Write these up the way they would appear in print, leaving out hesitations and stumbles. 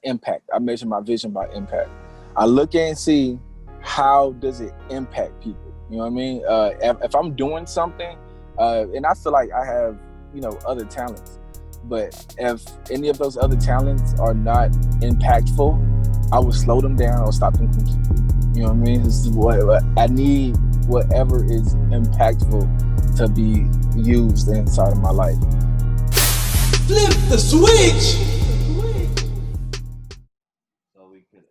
impact. I measure my vision by impact. I look and see how does it impact people. You know what I mean? If I'm doing something, and I feel like I have, other talents, but if any of those other talents are not impactful, I would slow them down or stop them completely. You know what I mean? This is what I need. Whatever is impactful to be used inside of my life. Flip the switch. So we could,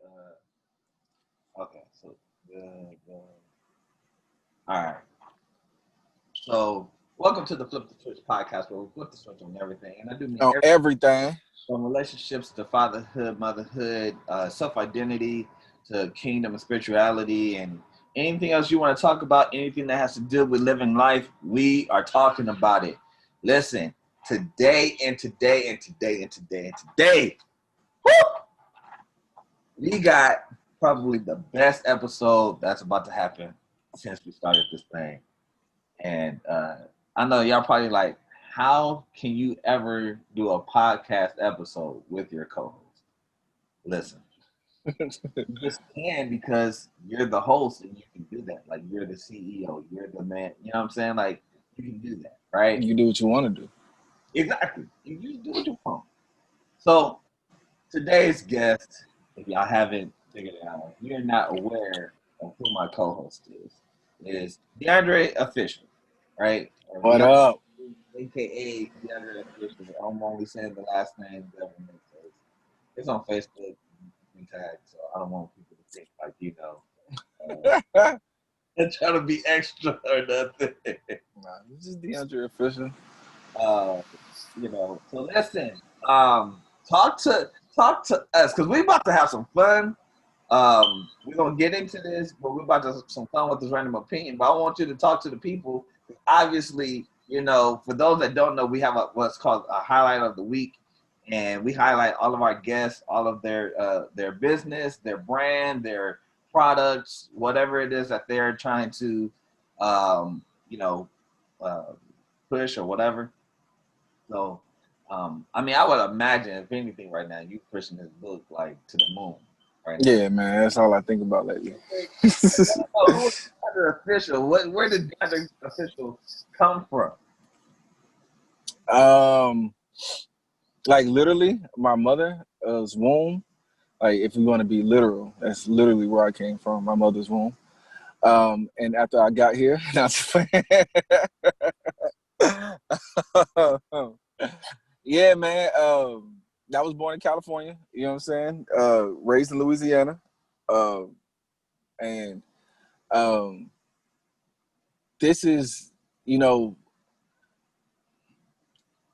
okay, so good. All right. So welcome to the Flip the Switch podcast, where we flip the switch on everything, and I do mean everything from relationships to fatherhood, motherhood, self-identity to kingdom and spirituality, and anything else you want to talk about, anything that has to do with living life, we are talking about it. Listen, today, woo, we got probably the best episode that's about to happen since we started this thing. And I know y'all probably like, how can you ever do a podcast episode with your co-host? Listen, you just can, because you're the host and you can do that. Like, you're the CEO, you're the man. You know what I'm saying? Like, you can do that, right? You can do what you want to do. Exactly. You just do what you want. So today's guest, if y'all haven't figured it out, if you're not aware of who my co-host is DeandreOfficial, right? What up? AKA DeandreOfficial. I'm only saying the last name government. It's on Facebook and tagged, so I don't want people to think like, and trying to be extra or nothing. Nah, this is DeandreOfficial. So listen, talk to us, because we're about to have some fun. We're gonna get into this, but we're about to have some fun with this random opinion. But I want you to talk to the people. Obviously, for those that don't know, we have what's called a highlight of the week, and we highlight all of our guests, all of their business, their brand, their products, whatever it is that they're trying to, push or whatever. So, I would imagine, if anything, right now, you pushing this book like to the moon. Right now. Yeah, man, that's all I think about lately. Who's DeandreOfficial? Where did DeandreOfficial come from? Like literally, my mother's womb. Like, if we want to be literal, that's literally where I came from, my mother's womb. And after I got here, yeah, man. I was born in California. You know what I'm saying? Raised in Louisiana, and this is,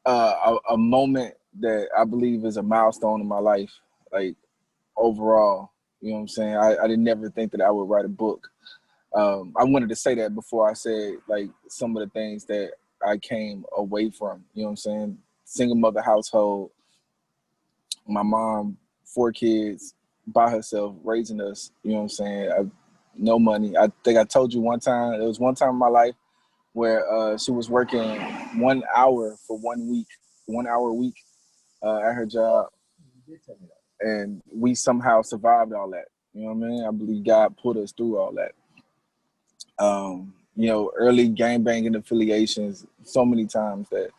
a moment that I believe is a milestone in my life. Like, overall, you know what I'm saying? I didn't never think that I would write a book. I wanted to say that before I said, like, some of the things that I came away from. You know what I'm saying? Single mother household. My mom, 4 kids by herself, raising us. You know what I'm saying? No money. I think I told you one time, there was one time in my life where she was working 1 hour for 1 week, 1 hour a week at her job. You did tell me that. And we somehow survived all that. You know what I mean? I believe God put us through all that. Early gangbanging affiliations, so many times that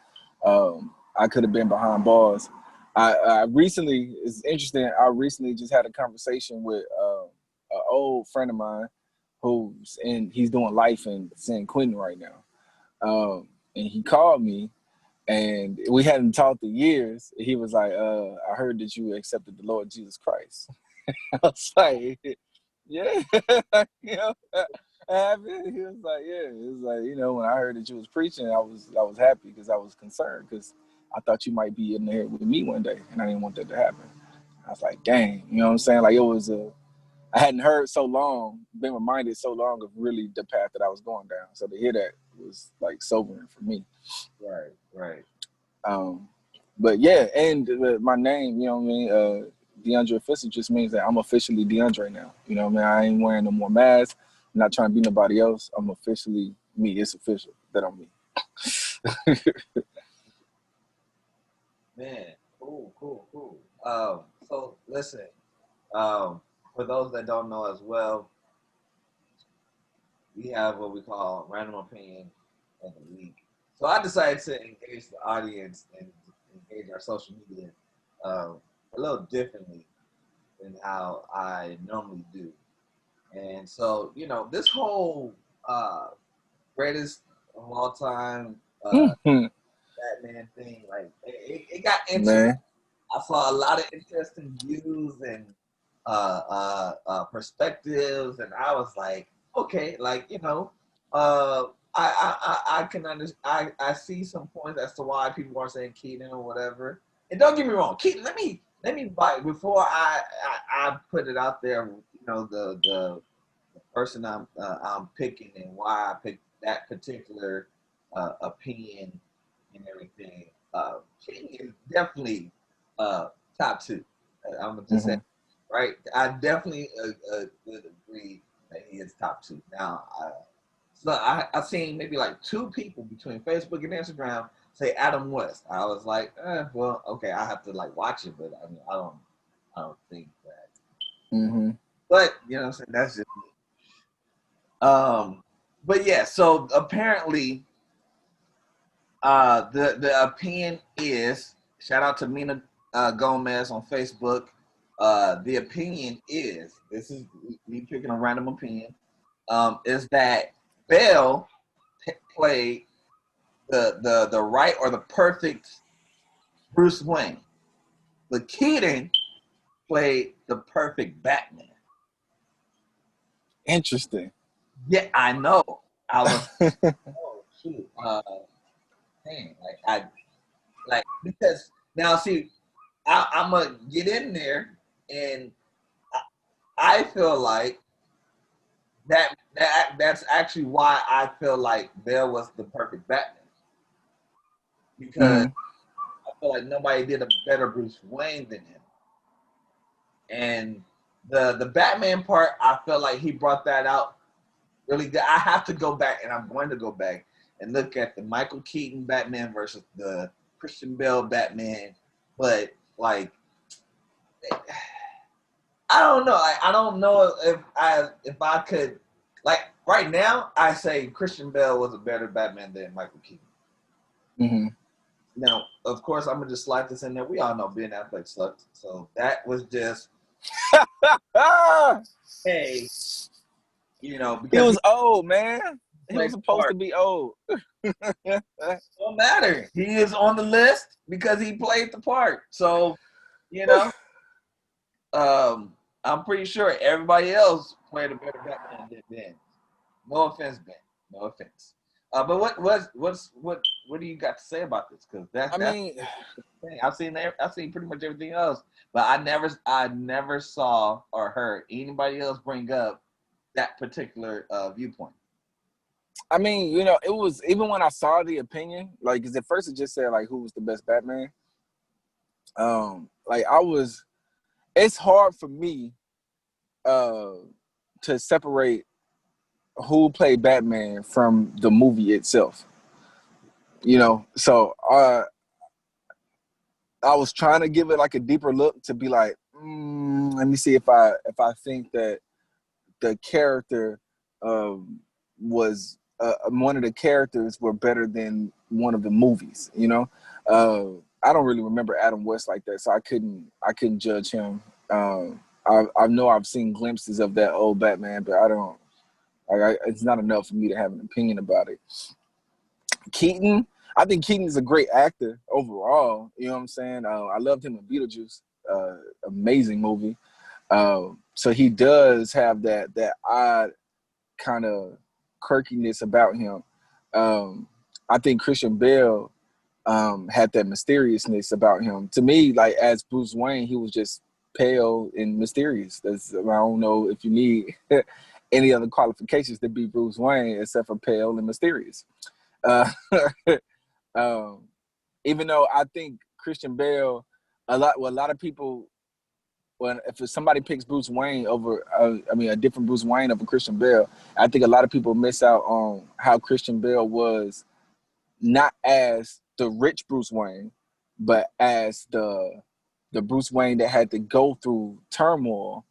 I could have been behind bars. I recently, it's interesting, I recently just had a conversation with an old friend of mine he's doing life in San Quentin right now. And he called me, and we hadn't talked in years. He was like, I heard that you accepted the Lord Jesus Christ. I was like, yeah. He was like, yeah. It was like, when I heard that you was preaching, I was happy, because I was concerned, because I thought you might be in there with me one day, and I didn't want that to happen. I was like, dang, you know what I'm saying? Like, I hadn't heard so long, been reminded so long of really the path that I was going down. So to hear that was like sobering for me. Right. But yeah, and my name, you know what I mean? DeandreOfficial just means that I'm officially DeAndre now. You know what I mean? I ain't wearing no more masks. I'm not trying to be nobody else. I'm officially me. It's official that I'm me. Man, cool. So listen, for those that don't know as well, we have what we call random opinion of the week. So I decided to engage the audience and engage our social media a little differently than how I normally do. And so, this whole greatest of all time Batman thing, like it got interesting. Man. I saw a lot of interesting views and perspectives, and I was like, okay, I can understand. I see some points as to why people are saying Keaton or whatever. And don't get me wrong, Keaton. Let me before I put it out there. The person I'm picking and why I picked that particular opinion and everything. Keaton is definitely top two. I'm gonna just say, right? I definitely would agree that he is top two. Now, I've seen maybe like two people between Facebook and Instagram say Adam West. I was like, well, okay, I have to like watch it, but I mean, I don't think that. Mm-hmm. But you know what I'm saying? That's just me. But yeah, so apparently, the opinion is, shout out to Mina Gomez on Facebook. The opinion is, this is me picking a random opinion, is that Bell played the right or the perfect Bruce Wayne, but Keaton played the perfect Batman. Interesting. Yeah, I know. I was oh shoot. Man, because now see, I'm gonna get in there, and I feel like that's actually why I feel like Bale was the perfect Batman, because I feel like nobody did a better Bruce Wayne than him, and the Batman part, I feel like he brought that out really good. I have to go back, and I'm going to go back and look at the Michael Keaton Batman versus the Christian Bale Batman, but like, I don't know. I don't know if I could, like, right now. I say Christian Bale was a better Batman than Michael Keaton. Mm-hmm. Now, of course, I'm gonna just slide this in there. We all know Ben Affleck sucked, so that was just hey, because he was old, man. He was supposed part. to be old. Don't matter. He is on the list because he played the part. So, I'm pretty sure everybody else played a better Batman than Ben. No offense, Ben. No offense. But what do you got to say about this? Because that's the thing. I've seen pretty much everything else, but I never saw or heard anybody else bring up that particular viewpoint. I mean, it was, even when I saw the opinion, like, because at first it just said like who was the best Batman. Like it's hard for me to separate who played Batman from the movie itself. So I was trying to give it like a deeper look to be like, let me see if I think that the character was one of the characters were better than one of the movies. I don't really remember Adam West like that, so I couldn't judge him. I know I've seen glimpses of that old Batman, but I don't. It's not enough for me to have an opinion about it. Keaton, I think Keaton is a great actor overall. You know what I'm saying? I loved him in Beetlejuice, amazing movie. So he does have that odd kind of quirkiness about him. I think Christian Bale had that mysteriousness about him. To me, like, as Bruce Wayne, he was just pale and mysterious. I don't know if you need any other qualifications to be Bruce Wayne except for pale and mysterious. Even though I think Christian Bale, a lot of people, if somebody picks Bruce Wayne over, a different Bruce Wayne over Christian Bale, I think a lot of people miss out on how Christian Bale was not as the rich Bruce Wayne, but as the the Bruce Wayne that had to go through turmoil.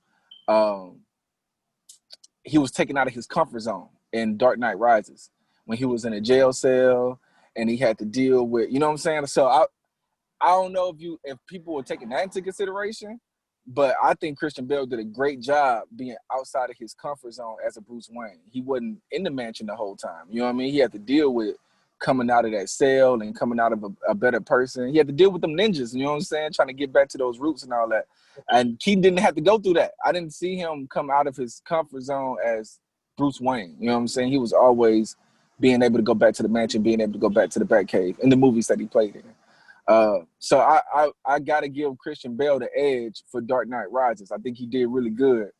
He was taken out of his comfort zone in Dark Knight Rises when he was in a jail cell and he had to deal with, you know what I'm saying? So I don't know if people were taking that into consideration, but I think Christian Bale did a great job being outside of his comfort zone as a Bruce Wayne. He wasn't in the mansion the whole time. You know what I mean? He had to deal with coming out of that cell and coming out of a better person. He had to deal with them ninjas, you know what I'm saying? Trying to get back to those roots and all that. And Keaton didn't have to go through that. I didn't see him come out of his comfort zone as Bruce Wayne. You know what I'm saying? He was always being able to go back to the mansion, being able to go back to the Batcave in the movies that he played in. So I got to give Christian Bale the edge for Dark Knight Rises. I think he did really good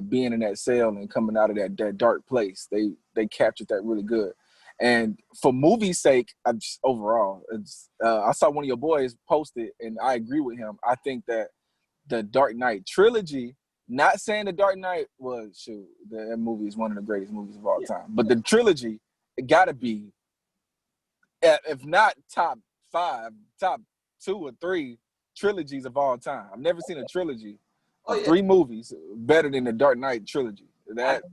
being in that cell and coming out of that dark place. They captured that really good. And for movie's sake, I saw one of your boys post it, and I agree with him. I think that the Dark Knight trilogy, not saying the Dark Knight that movie is one of the greatest movies of all time, but the trilogy, it got to be, if not top 5, top 2 or 3 trilogies of all time. I've never seen a trilogy of 3 movies better than the Dark Knight trilogy.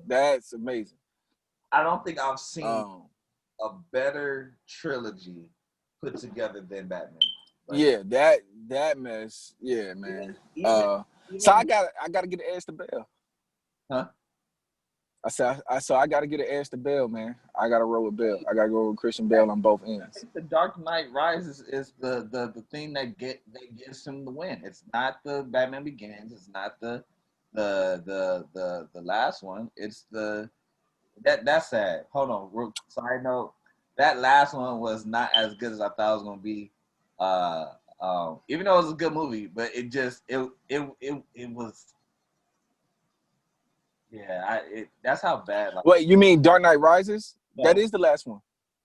That's amazing. I don't think I've seen a better trilogy put together than Batman. Like, yeah, that mess. Yeah, man. So I gotta get an edge to Bale. Huh? I gotta get an edge to Bale, man. I gotta roll with Bale. I gotta go with Christian Bale on both ends. The Dark Knight Rises is the thing that gets him the win. It's not the Batman Begins. It's not the last one. It's that's sad. Hold on. Side note. That last one was not as good as I thought it was gonna be. Even though it was a good movie, but it was. Yeah, that's how bad. Like, wait, you mean Dark Knight Rises? No. That is the last one.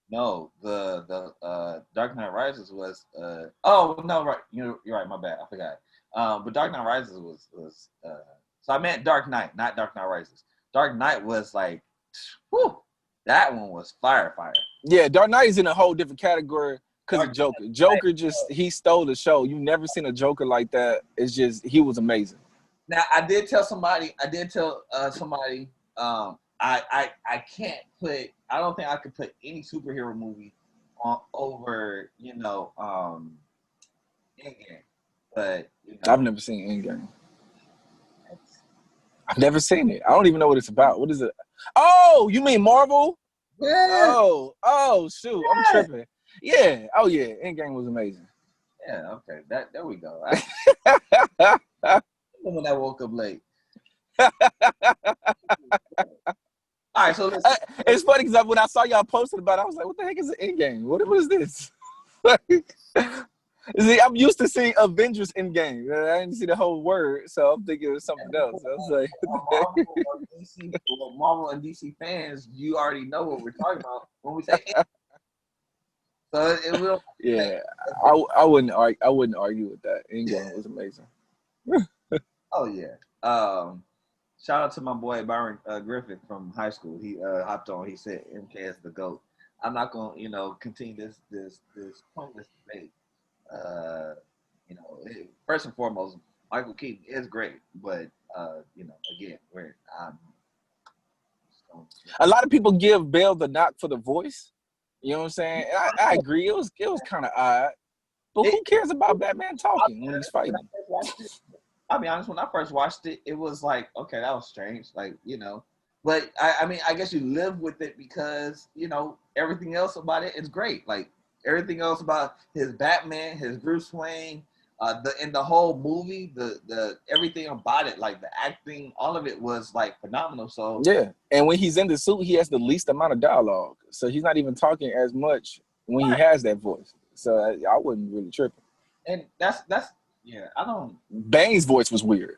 No, the Dark Knight Rises was. Oh no, right, you're right. My bad, I forgot. But Dark Knight Rises was. So I meant Dark Knight, not Dark Knight Rises. Dark Knight was like, whew, that one was fire. Yeah, Dark Knight is in a whole different category because of Joker. Joker he stole the show. You've never seen a Joker like that. It's just, he was amazing. Now I did tell somebody. I can't put. I don't think I could put any superhero movie over Endgame. But I've never seen Endgame. I've never seen it. I don't even know what it's about. What is it? Oh, you mean Marvel? Yeah. Oh, shoot. Yeah. I'm tripping. Yeah. Oh, yeah. Endgame was amazing. Yeah. Okay. There we go. When I woke up late. All right. So it's funny because when I saw y'all posting about it, I was like, "What the heck is an Endgame? What is this?" See, I'm used to seeing Avengers Endgame. I didn't see the whole word, so I'm thinking it was something else. I was like, Marvel and DC fans, you already know what we're talking about when we say Endgame. So it will. Yeah, I wouldn't argue with that. Endgame was amazing. Oh yeah. Shout out to my boy Byron Griffin from high school. He hopped on. He said MK is the GOAT. I'm not gonna continue this pointless debate. First and foremost, Michael Keaton is great, but again, a lot of people give Bale the knock for the voice. You know what I'm saying? I agree. It was kind of odd, but who cares about Batman talking when he's fighting? I'll be honest. When I first watched it, it was like, okay, that was strange, But I guess you live with it because everything else about it is great. Like everything else about his Batman, his Bruce Wayne, the whole movie, the everything about it, like the acting, all of it was like phenomenal. So yeah, and when he's in the suit, he has the least amount of dialogue, so he's not even talking as much when he has that voice. So I wasn't really tripping. And that's yeah. I don't. Bane's voice was weird.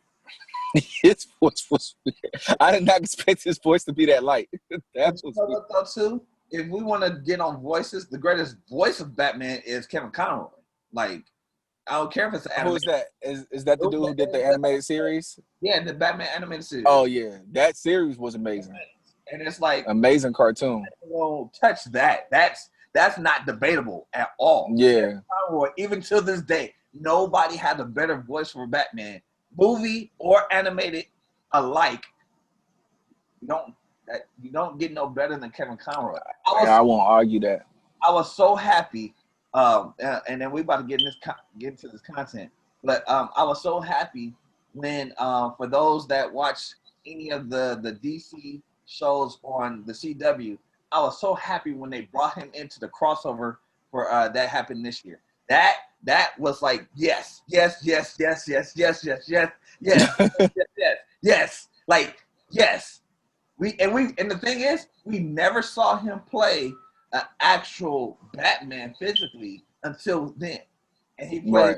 His voice was weird. I did not expect his voice to be that light. That was weird. Too. If we want to get on voices, the greatest voice of Batman is Kevin Conroy. Like, I don't care if it's an animated. Who is that? Is that the dude who did the animated series? Yeah, the Batman animated series. Oh yeah, that series was amazing. And it's like amazing cartoon. Won't touch that. That's not debatable at all. Yeah. Conroy, even to this day, nobody had a better voice for Batman, movie or animated alike. You don't get no better than Kevin Conroy. I won't argue that. I was so happy, and then we about to get into this content. But I was so happy when, for those that watch any of the DC shows on the CW, I was so happy when they brought him into the crossover for that happened this year. That was like yes, like yes. And the thing is, we never saw him play an actual Batman physically until then, and he played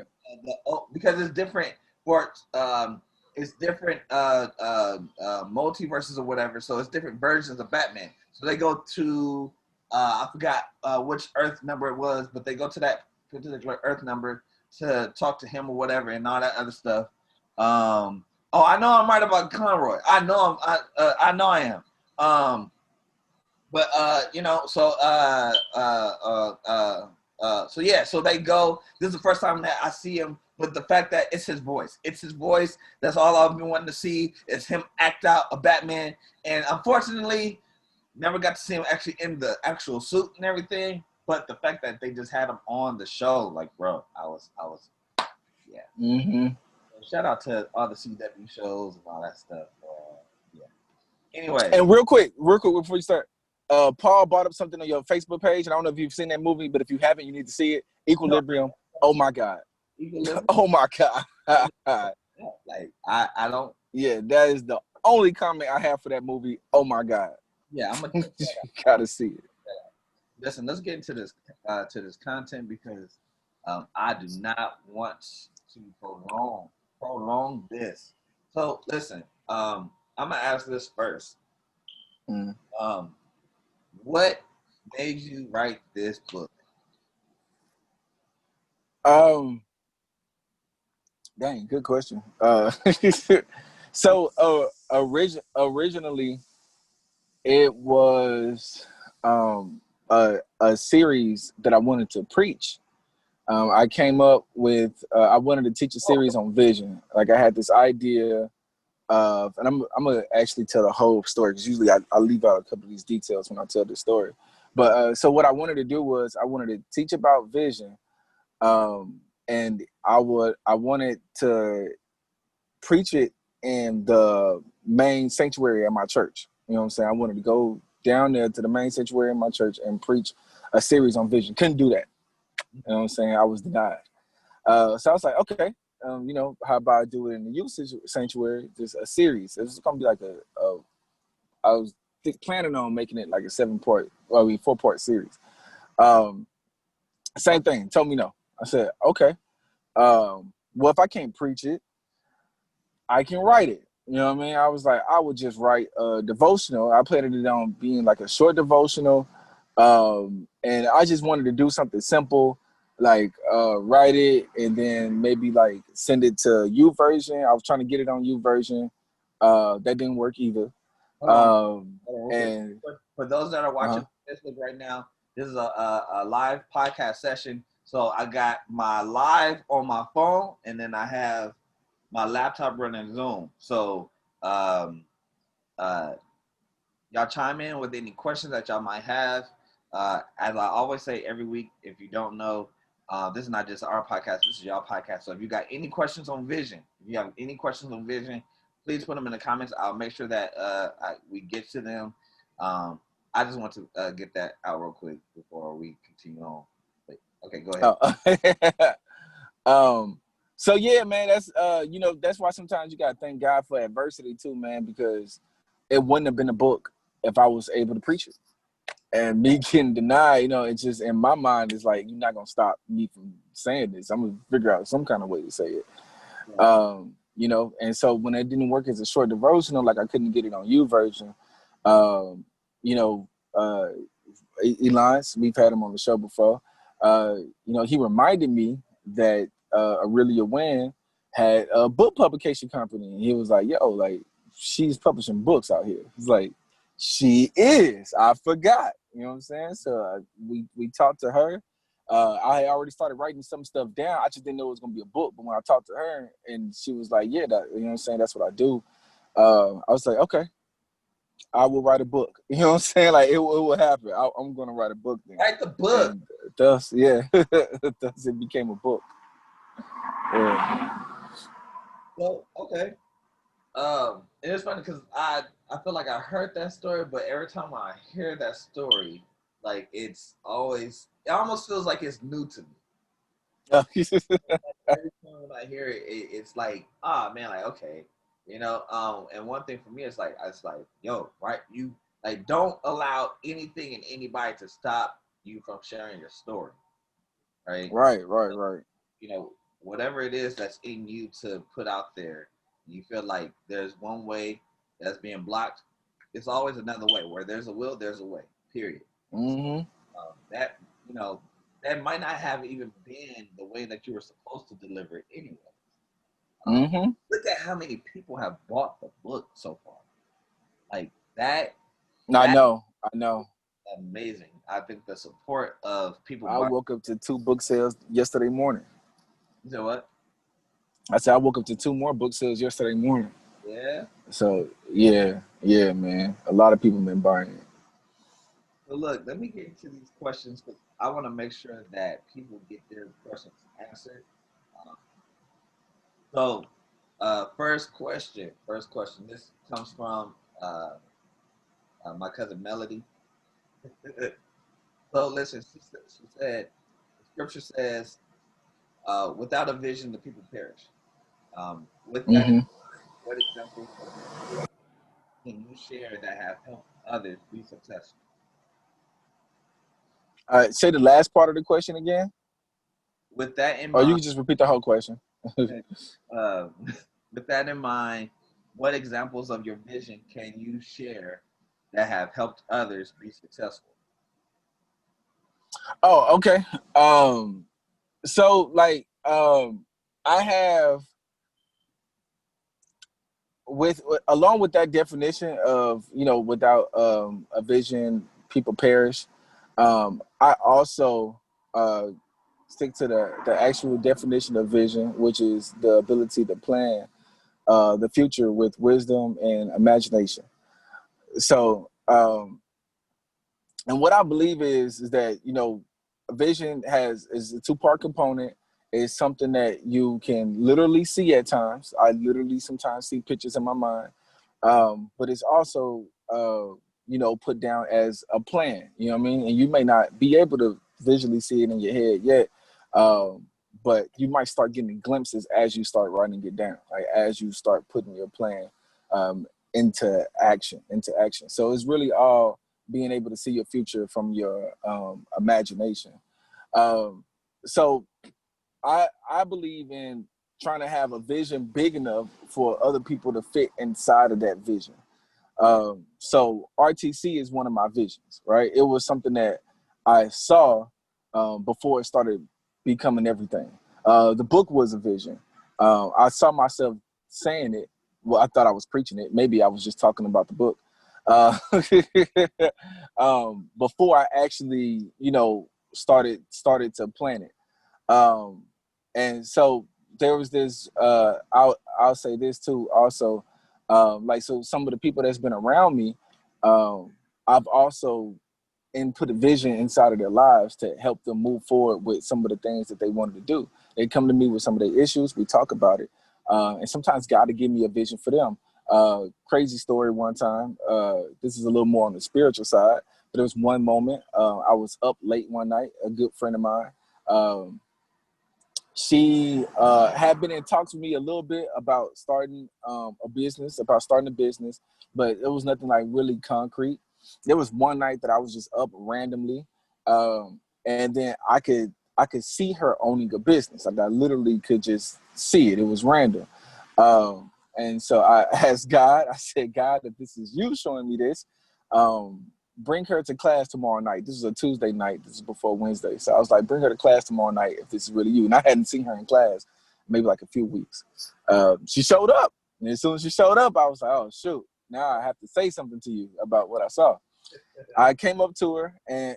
because it's different for it's different multiverses or whatever. So it's different versions of Batman. So they go to I forgot which Earth number it was, but they go to that particular Earth number to talk to him or whatever and all that other stuff. Oh, I know I'm right about Conroy. I know I am. So yeah, so they go. This is the first time that I see him, but the fact that it's his voice. It's his voice. That's all I've been wanting to see is him act out a Batman. And unfortunately, never got to see him actually in the actual suit and everything. But the fact that they just had him on the show, like, bro, I was, yeah. Mm-hmm. Shout out to all the CW shows and all that stuff. Yeah. Anyway. And real quick before you start, Paul brought up something on your Facebook page, and I don't know if you've seen that movie, but if you haven't, you need to see it. Equilibrium. Oh my God. Oh my God. Like I don't. Yeah, that is the only comment I have for that movie. Oh my God. Yeah, I'm gonna gotta see it. Listen, let's get into this content because I do not want to prolong this. So listen, I'm gonna ask this first. What made you write this book? Dang, good question. So originally it was a series that I wanted to preach. I came up with I wanted to teach a series on vision. Like I had this idea of, and I'm gonna actually tell the whole story because usually I leave out a couple of these details when I tell the story. But so what I wanted to do was I wanted to teach about vision, and I wanted to preach it in the main sanctuary at my church. You know what I'm saying? I wanted to go down there to the main sanctuary in my church and preach a series on vision. Couldn't do that. You know what I'm saying? I was denied. So I was like, okay, how about I do it in the youth sanctuary, just a series. It's going to be like I was planning on making it like a 4-part series. Same thing, told me no. I said, okay, well, if I can't preach it, I can write it. You know what I mean? I was like, I would just write a devotional. I planned it on being like a short devotional. And I just wanted to do something simple, like write it and then maybe like send it to U version. I was trying to get it on U version. That didn't work either. And for those that are watching Facebook right now, this is a live podcast session. So I got my live on my phone, and then I have my laptop running Zoom. So y'all chime in with any questions that y'all might have. As I always say every week, if you don't know, this is not just our podcast, this is y'all podcast. So if you got any questions on vision, please put them in the comments. I'll make sure that we get to them. I just want to get that out real quick before we continue on. Okay, go ahead. So yeah, man, that's that's why sometimes you gotta thank God for adversity too, man, because it wouldn't have been a book if I was able to preach it. And me getting denied, it's just in my mind, it's like, you're not gonna stop me from saying this. I'm gonna figure out some kind of way to say it. Yeah. And so when it didn't work as a short devotional, like I couldn't get it on U version, Elance, we've had him on the show before. He reminded me that Aurelia Wan had a book publication company, and he was like, "Yo, like she's publishing books out here." He's like, "She is." I forgot. You know what I'm saying? So we talked to her, I had already started writing some stuff down. I just didn't know it was gonna be a book. But when I talked to her and she was like, "Yeah, that, you know what I'm saying, that's what I do." I was like, "Okay, I will write a book." You know what I'm saying? Like it will happen. I'm gonna write a book then. Write the book. And thus, yeah, thus it became a book. Yeah. Well, okay. And it's funny because I feel like I heard that story, but every time I hear that story, like it almost feels like it's new to me. Every time when I hear it, it's like, ah, man, like okay, you know. And one thing for me is like, it's like, yo, right, you like don't allow anything and anybody to stop you from sharing your story, right? Right. You know, whatever it is that's in you to put out there, you feel like there's one way that's being blocked. It's always another way. Where there's a will, there's a way. Period. Mm-hmm. That you know that might not have even been the way that you were supposed to deliver it anyway. Mm-hmm. Look at how many people have bought the book so far. Like that. I That's know. amazing. I think the support of people I buying. woke up to 2 book sales yesterday morning. You know what? I said I woke up to 2 more book sales yesterday morning. Yeah. So yeah, man. A lot of people been buying it. So look, let me get into these questions because I want to make sure that people get their questions answered. Um, first question. First question. This comes from my cousin Melody. So listen, she said, the scripture says, "Without a vision, the people perish." With that, Mm-hmm. what examples of your vision can you share that have helped others be successful? All right, say the last part of the question again, With that in or you mind, can just repeat the whole question. uh, with that in mind, what examples of your vision can you share that have helped others be successful? Oh, okay. So like, I have along with that definition of, without a vision, people perish. I also stick to the actual definition of vision, which is the ability to plan the future with wisdom and imagination. So, and what I believe is that, a vision is a 2-part component. It's something that you can literally see at times. I literally sometimes see pictures in my mind, but it's also put down as a plan. You know what I mean? And you may not be able to visually see it in your head yet, but you might start getting glimpses as you start writing it down, like as you start putting your plan into action. So it's really all being able to see your future from your imagination. Um, so I believe in trying to have a vision big enough for other people to fit inside of that vision. So RTC is one of my visions, right? It was something that I saw before it started becoming everything. The book was a vision. I saw myself saying it. Well, I thought I was preaching it. Maybe I was just talking about the book. Uh, before I actually, started to plan it. And so there was this. I'll say this too. Also, like, so some of the people that's been around me, I've also put a vision inside of their lives to help them move forward with some of the things that they wanted to do. They come to me with some of their issues. We talk about it, and sometimes God to give me a vision for them. Crazy story one time. This is a little more on the spiritual side, but there was one moment. I was up late one night. A good friend of mine. She had been in talks with me a little bit about starting a business, but it was nothing like really concrete. There was one night that I was just up randomly, and then I could see her owning a business. Like I literally could just see it. It was random, and so I asked God. I said, God, if this is you showing me this, bring her to class tomorrow night. This is a Tuesday night. This is before Wednesday. So I was like, bring her to class tomorrow night if this is really you. And I hadn't seen her in class maybe like a few weeks. She showed up. And as soon as she showed up, I was like, oh, shoot. Now I have to say something to you about what I saw. I came up to her and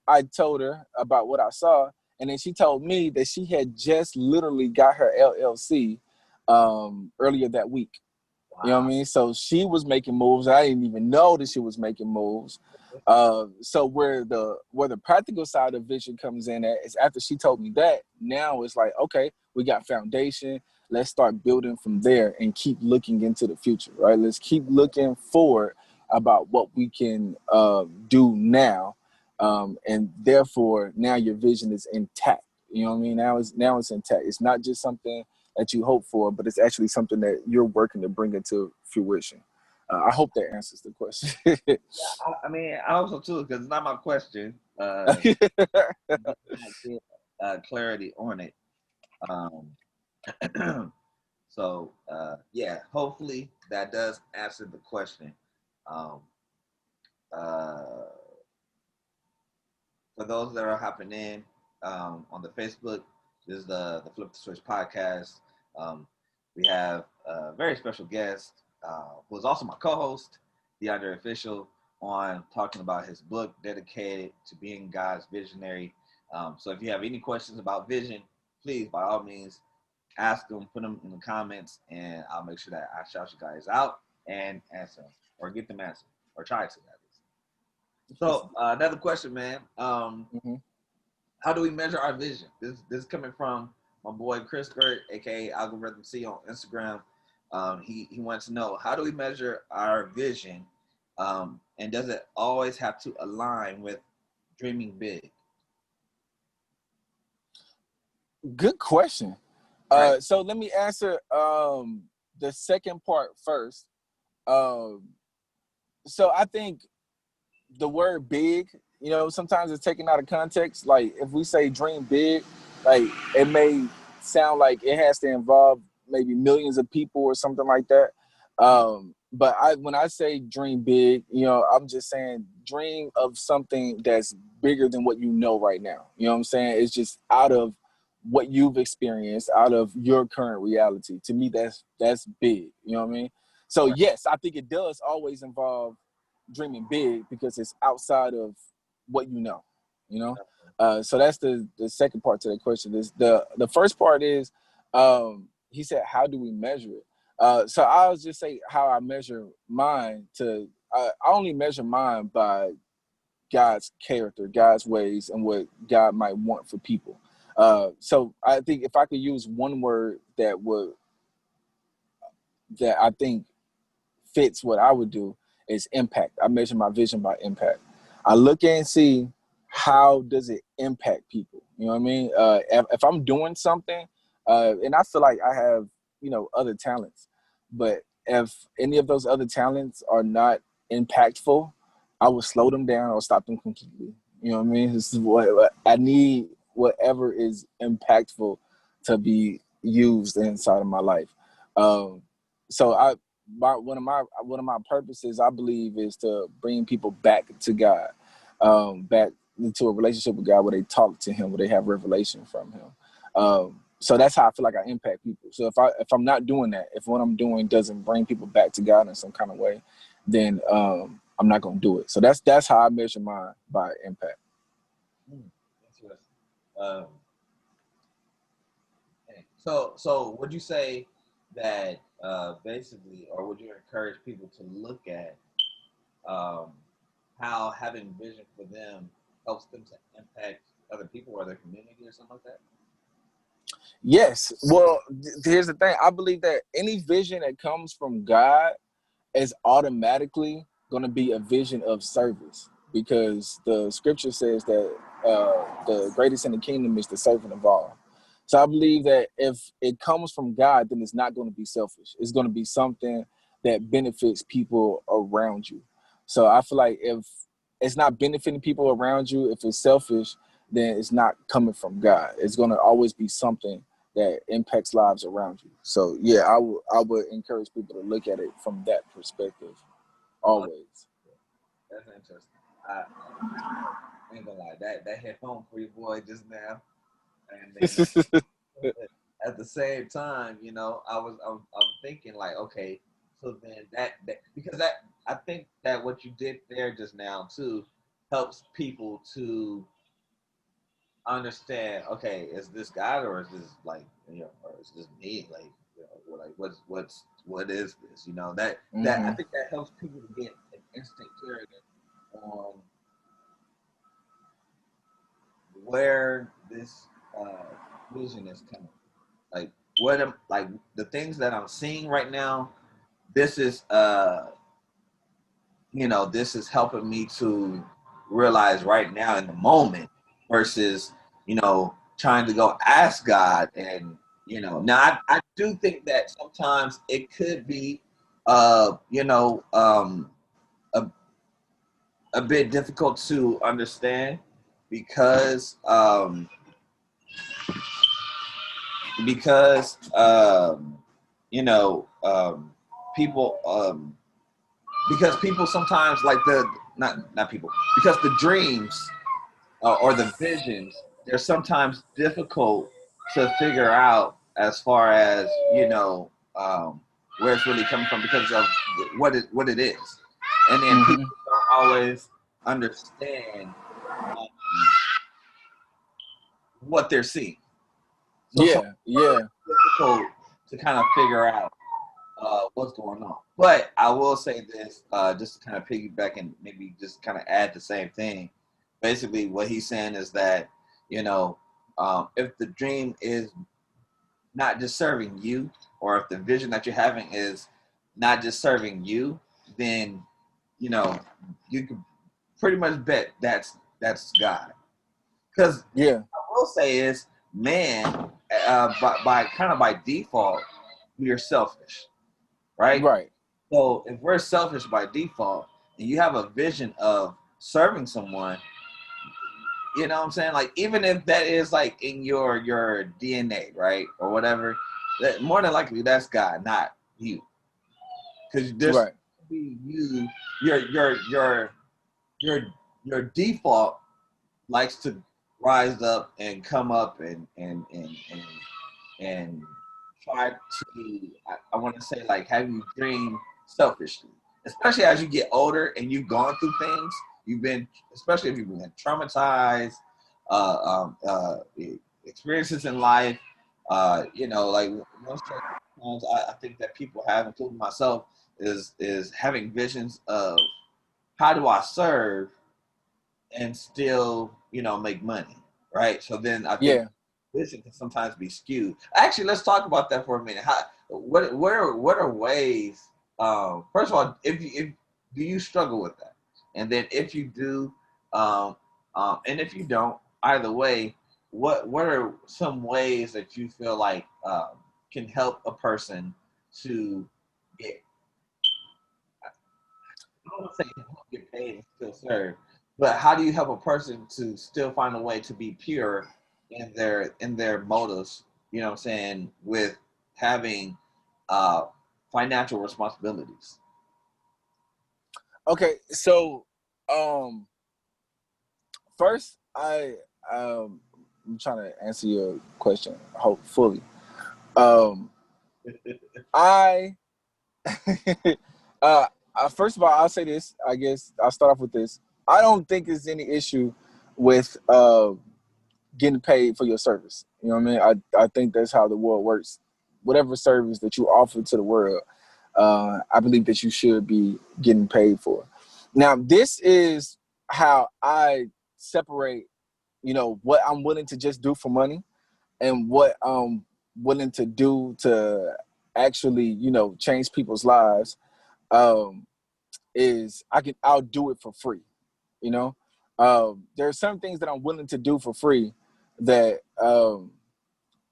I told her about what I saw, and then she told me that she had just literally got her LLC earlier that week. You know what I Wow. mean? So she was making moves. I didn't even know that she was making moves. So where the practical side of vision comes in at is after she told me that. Now it's like, okay, we got foundation. Let's start building from there and keep looking into the future, right? Let's keep looking forward about what we can do now, and therefore now your vision is intact. You know what I mean? Now it's intact. It's not just something that you hope for, but it's actually something that you're working to bring into fruition. I hope that answers the question. I mean, I also too, because it's not my question. I get clarity on it. Um, so yeah, hopefully that does answer the question. Um, uh, for those that are hopping in on the Facebook, this is the Flip the Switch podcast. Um, we have a very special guest who is also my co-host, DeandreOfficial, on talking about his book dedicated to being God's visionary. So if you have any questions about vision, please, by all means, ask them, put them in the comments, and I'll make sure that I shout you guys out and answer them, or get them answered, or try to at least. So another question, man. Mhm. How do we measure our vision? This is coming from my boy Chris Burt, aka Algorithm C on Instagram. He wants to know, how do we measure our vision, and does it always have to align with dreaming big? Good question. Right. So let me answer the second part first. Um, so I think the word big, sometimes it's taken out of context. Like if we say dream big, like it may sound like it has to involve maybe millions of people or something like that. But when I say dream big, I'm just saying dream of something that's bigger than what you know right now. You know what I'm saying? It's just out of what you've experienced, out of your current reality. To me, that's big. You know what I mean? So Right. yes, I think it does always involve dreaming big because it's outside of what you know, you know. So that's the second part to the question. Is the first part is he said, how do we measure it? So I'll just say how I measure mine. I only measure mine by God's character, God's ways, and what God might want for people. So I think if I could use one word that I think fits what I would do is impact. I measure my vision by impact. I look and see how does it impact people. You know what I mean? If I'm doing something, and I feel like I have, other talents, but if any of those other talents are not impactful, I will slow them down or stop them completely. You know what I mean? This is what I need. Whatever is impactful to be used inside of my life. So one of my purposes, I believe, is to bring people back to God, back into a relationship with God where they talk to Him, where they have revelation from Him. So that's how I feel like I impact people. So if I'm not doing that, if what I'm doing doesn't bring people back to God in some kind of way, then I'm not gonna do it. So that's how I measure mine, by impact. Interesting. Um, so would you say that basically, or would you encourage people to look at um, how having vision for them helps them to impact other people or their community or something like that? Yes. Well, here's the thing. I believe that any vision that comes from God is automatically going to be a vision of service, because the scripture says that the greatest in the kingdom is the servant of all. So I believe that if it comes from God, then it's not going to be selfish. It's going to be something that benefits people around you. So I feel like if it's not benefiting people around you, if it's selfish, then it's not coming from God. It's going to always be something that impacts lives around you. So yeah, I would encourage people to look at it from that perspective Oh, always. that's interesting. I ain't gonna lie, that hit home for your boy just now. And then at the same time, I'm thinking like, okay, So then that because that I think that what you did there just now too helps people to understand. Okay, is this God or is this like or is this me? Like or like what is this? That I Mm-hmm. think that helps people to get an instant clarity on where this vision is coming. Like what am like the things that I'm seeing right now. This is this is helping me to realize right now in the moment versus trying to go ask God. And now I do think that sometimes it could be a, a bit difficult to understand because because you know people because people sometimes like the not people because the dreams or the visions they're sometimes difficult to figure out as far as where it's really coming from because of what it is, and then Mm-hmm. people don't always understand um, what they're seeing. So Yeah, yeah. it's difficult to kind of figure out what's going on. But I will say this, just to kind of piggyback and maybe just kind of add the same thing. Basically, what he's saying is that, if the dream is not just serving you, or if the vision that you're having is not just serving you, then, you know, you can pretty much bet that's God. Because Yeah. I will say is, man, by kind of by default, we are selfish, right? Right. So if we're selfish by default and you have a vision of serving someone, you know what I'm saying? Like even if that is like in your DNA, right? Or whatever, that more than likely that's God, not you. Because there's Right. be you, your your your default likes to rise up and come up and try to I want to say like have you dream selfishly, especially as you get older and you've gone through things. You've been, especially if you've been traumatized, uh, um, uh, experiences in life. Like most times I think that people have, including myself, is having visions of how do I serve and still make money, right? So then I think Yeah. vision can sometimes be skewed. Actually, let's talk about that for a minute. What are ways? First of all, if do you struggle with that, and then if you do, um, and if you don't, either way, what are some ways that you feel like can help a person to get I don't want to say get paid and still serve, but how do you help a person to still find a way to be pure in their motives? You know what I'm saying, with having uh, financial responsibilities. Okay. So, um, first, I'm trying to answer your question hopefully. Um, I uh, first of all, I'll say this. I guess I'll start off with this. I don't think there's any issue with getting paid for your service. You know what I mean? I think that's how the world works. Whatever service that you offer to the world, I believe that you should be getting paid for. Now, this is how I separate, what I'm willing to just do for money and what I'm willing to do to actually, change people's lives. Um, is I'll do it for free. You know, there are some things that I'm willing to do for free that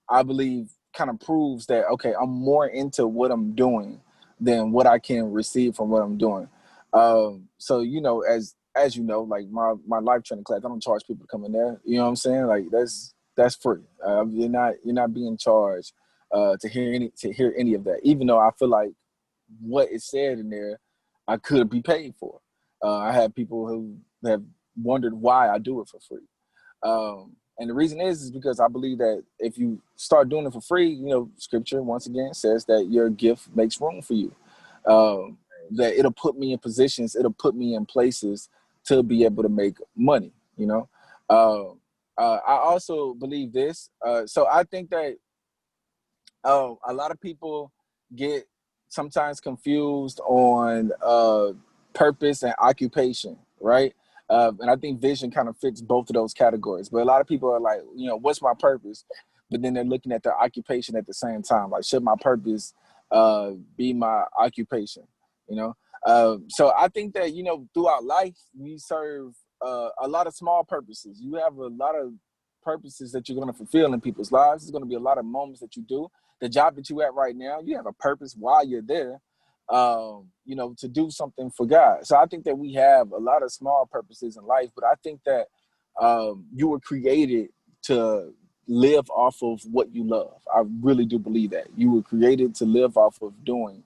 I believe kind of proves that okay, I'm more into what I'm doing than what I can receive from what I'm doing. So as you know, like my life training class, I don't charge people to come in there. You know what I'm saying? Like that's free. You're not being charged to hear any of that. Even though I feel like what is said in there, I could be paid for. I have people who have wondered why I do it for free. And the reason is because I believe that if you start doing it for free, scripture once again says that your gift makes room for you. that it'll put me in positions, it'll put me in places to be able to make money, you know. I also believe this. So I think that a lot of people get sometimes confused on purpose and occupation, right? And I think vision kind of fits both of those categories. But a lot of people are like, you know, what's my purpose? But then they're looking at their occupation at the same time. Like, should my purpose be my occupation? You know? So I think that, you know, throughout life, we serve a lot of small purposes. You have a lot of purposes that you're going to fulfill in people's lives. There's going to be a lot of moments that you do. The job that you at right now, you have a purpose while you're there, you know, to do something for God. So I think that we have a lot of small purposes in life, but I think that you were created to live off of what you love. I really do believe that. You were created to live off of doing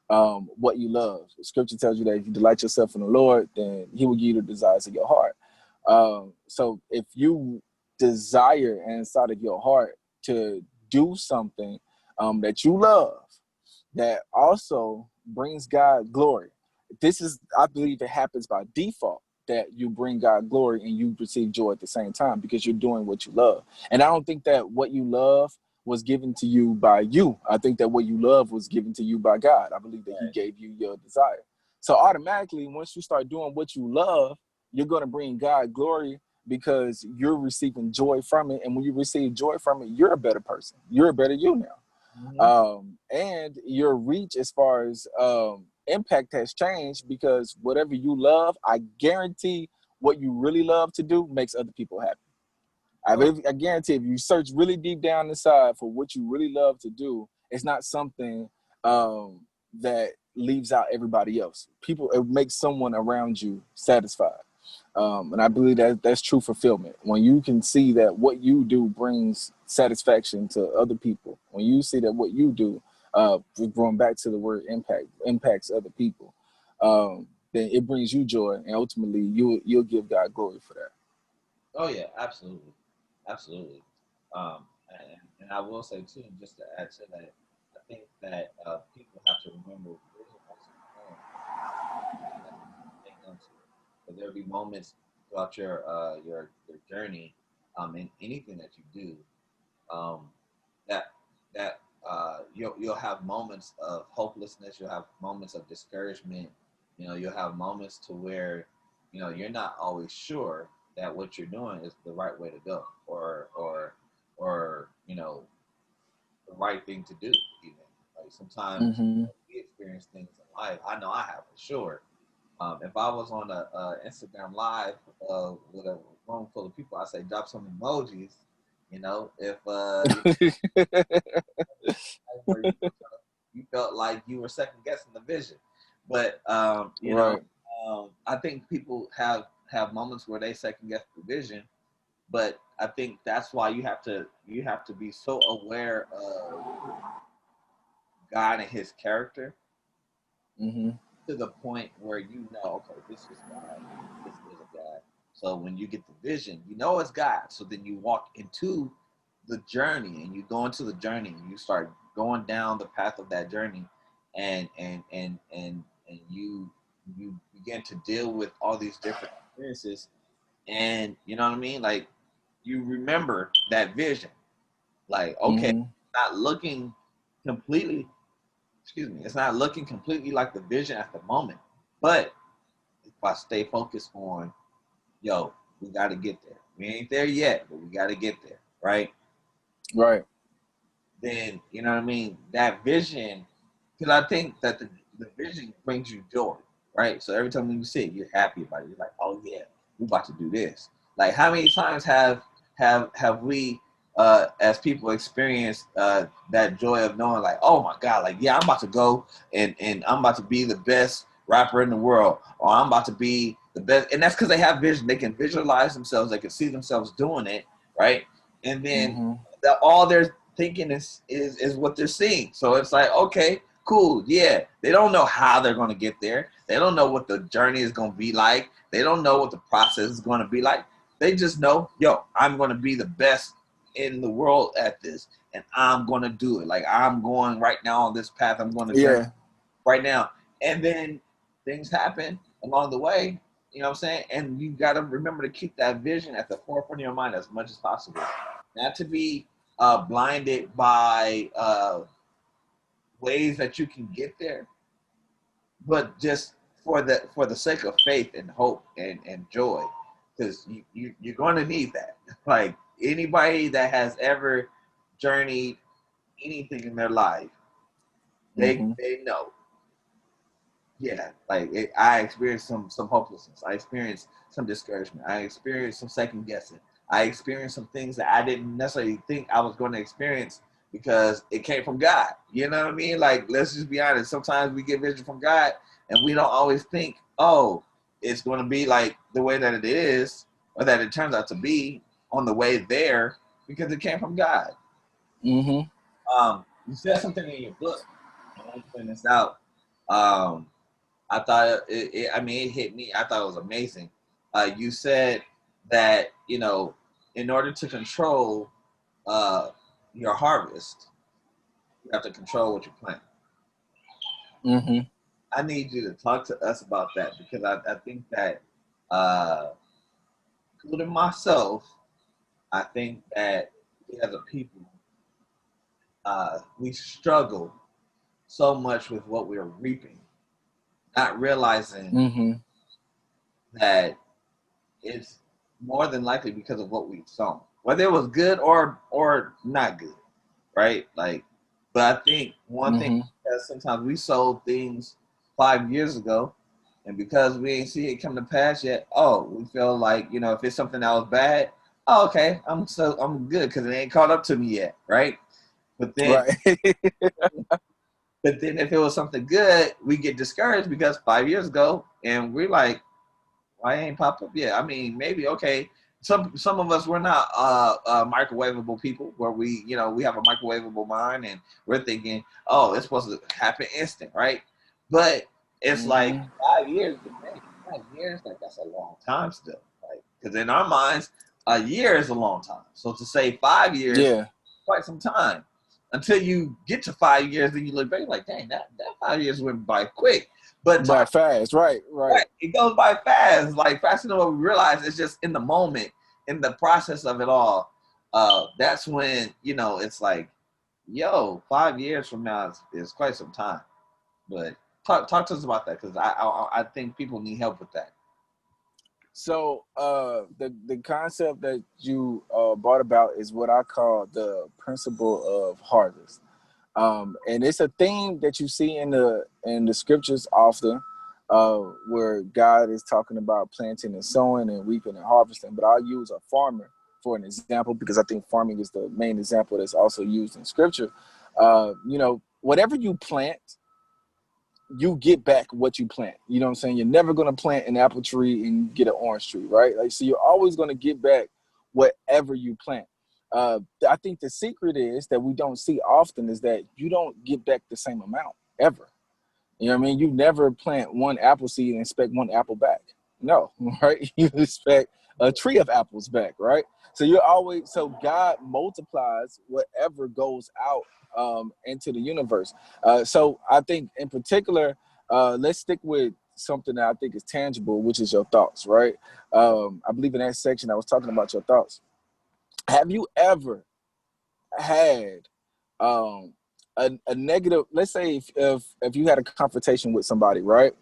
what you love. The scripture tells you that if you delight yourself in the Lord, then he will give you the desires of your heart. So if you desire inside of your heart to do something that you love, that also brings God glory. This is, I believe it happens by default, that you bring God glory and you receive joy at the same time because you're doing what you love. And I don't think that what you love was given to you by you. I think that what you love was given to you by God. I believe that he gave you your desire. So automatically, once you start doing what you love, you're going to bring God glory because you're receiving joy from it. And when you receive joy from it, you're a better person. You're a better you now. And your reach as far as impact has changed because whatever you love, I guarantee what you really love to do makes other people happy. I guarantee if you search really deep down inside for what you really love to do, it's not something that leaves out everybody else. It makes someone around you satisfied. And I believe that that's true fulfillment. When you can see that what you do brings satisfaction to other people, when you see that what you do, going back to the word impacts other people, then it brings you joy, and ultimately you'll give God glory for that. Oh yeah, absolutely, absolutely. And I will say too, just to add to that, I think that people have to remember vision was but there'll be moments throughout your journey, in anything that you do, that you'll have moments of hopelessness, you'll have moments of discouragement, you know, you'll have moments to where, you know, you're not always sure that what you're doing is the right way to go, or you know, the right thing to do. Even like sometimes we experience things in life. I know I have for sure. If I was on a Instagram live with a room full of people, I say drop some emojis. You know, if you felt like you were second guessing the vision, but you know, I think people have moments where they second guess the vision, but I think that's why you have to be so aware of God and His character. To the point where you know, okay, this is God, this is a God. So when you get the vision, you know it's God. So then you walk into the journey, and you go into the journey, and you start going down the path of that journey, and you begin to deal with all these different experiences, and you know what I mean? Like you remember that vision. Like, okay, not looking completely it's not looking completely like the vision at the moment. But if I stay focused on, yo, we got to get there. We ain't there yet, but we got to get there, right? Right. Then, you know what I mean? That vision, because I think that the vision brings you joy, right? So every time you see it, you're happy about it. You're like, oh, yeah, we're about to do this. Like, how many times have we as people experience that joy of knowing, like, oh my God, like, yeah, I'm about to go and I'm about to be the best rapper in the world, or I'm about to be the best. And that's because they have vision. They can visualize themselves. They can see themselves doing it, right? And then all they're thinking is what they're seeing. So it's like, okay, cool, yeah. They don't know how they're going to get there. They don't know what the journey is going to be like. They don't know what the process is going to be like. They just know, yo, I'm going to be the best in the world at this, and I'm going to do it. Like, I'm going right now on this path. I'm going to journey right now. And then things happen along the way, you know what I'm saying? And you got to remember to keep that vision at the forefront of your mind as much as possible. Not to be blinded by ways that you can get there, but just for the sake of faith and hope and joy, because you're going to need that. Like anybody that has ever journeyed anything in their life, they know. Yeah, like I experienced some hopelessness. I experienced some discouragement. I experienced some second guessing. I experienced some things that I didn't necessarily think I was going to experience because it came from God. You know what I mean? Like, let's just be honest. Sometimes we get vision from God, and we don't always think, oh, it's going to be like the way that it is, or that it turns out to be on the way there because it came from God. Mm-hmm. You said something in your book. I want to point this out. Um, I thought I mean, it hit me. I thought it was amazing. You said that, in order to control uh, your harvest, you have to control what you plant. Mm-hmm. I need you to talk to us about that because I think that, uh, including myself, I think that we as a people, we struggle so much with what we're reaping, not realizing Mm-hmm. that it's more than likely because of what we've sown, whether it was good or not good, right? Like, but I think one thing Mm-hmm. is sometimes we sold things 5 years ago, and because we ain't see it come to pass yet, oh, we feel like if it's something that was bad, oh, okay, I'm good because it ain't caught up to me yet, right? But then, Right. but then if it was something good, we get discouraged because 5 years ago, and we're like, why ain't popped up yet? I mean, maybe okay. Some of us we're not microwavable people where we have a microwavable mind and we're thinking, oh, it's supposed to happen instant, right? But it's like Mm-hmm. 5 years, but man, 5 years, like that's a long time still, right? Because in our minds, a year is a long time. So to say 5 years, Yeah. quite some time. Until you get to 5 years, then you look back like, dang, that 5 years went by quick. But time, But fast. Right. Right. right, it goes by fast, like faster than what we realize. It's just in the moment, in the process of it all. That's when it's like, yo, 5 years from now is quite some time. But talk to us about that because I think people need help with that. So the concept that you brought about is what I call the principle of harvest. And it's a theme that you see in the scriptures often, where God is talking about planting and sowing and reaping and harvesting. But I'll use a farmer for an example because I think farming is the main example that's also used in scripture. Whatever you plant, you get back what you plant. You know what I'm saying? You're never going to plant an apple tree and get an orange tree, right? Like, so you're always going to get back whatever you plant. I think the secret is that we don't see often is that you don't get back the same amount ever. You know what I mean? You never plant one apple seed and expect one apple back. No, right? You expect a tree of apples back, right? So God multiplies whatever goes out into the universe. So I think in particular, let's stick with something that I think is tangible, which is your thoughts, right? I believe in that section I was talking about your thoughts. Have you ever had a negative, let's say if you had a confrontation with somebody, right,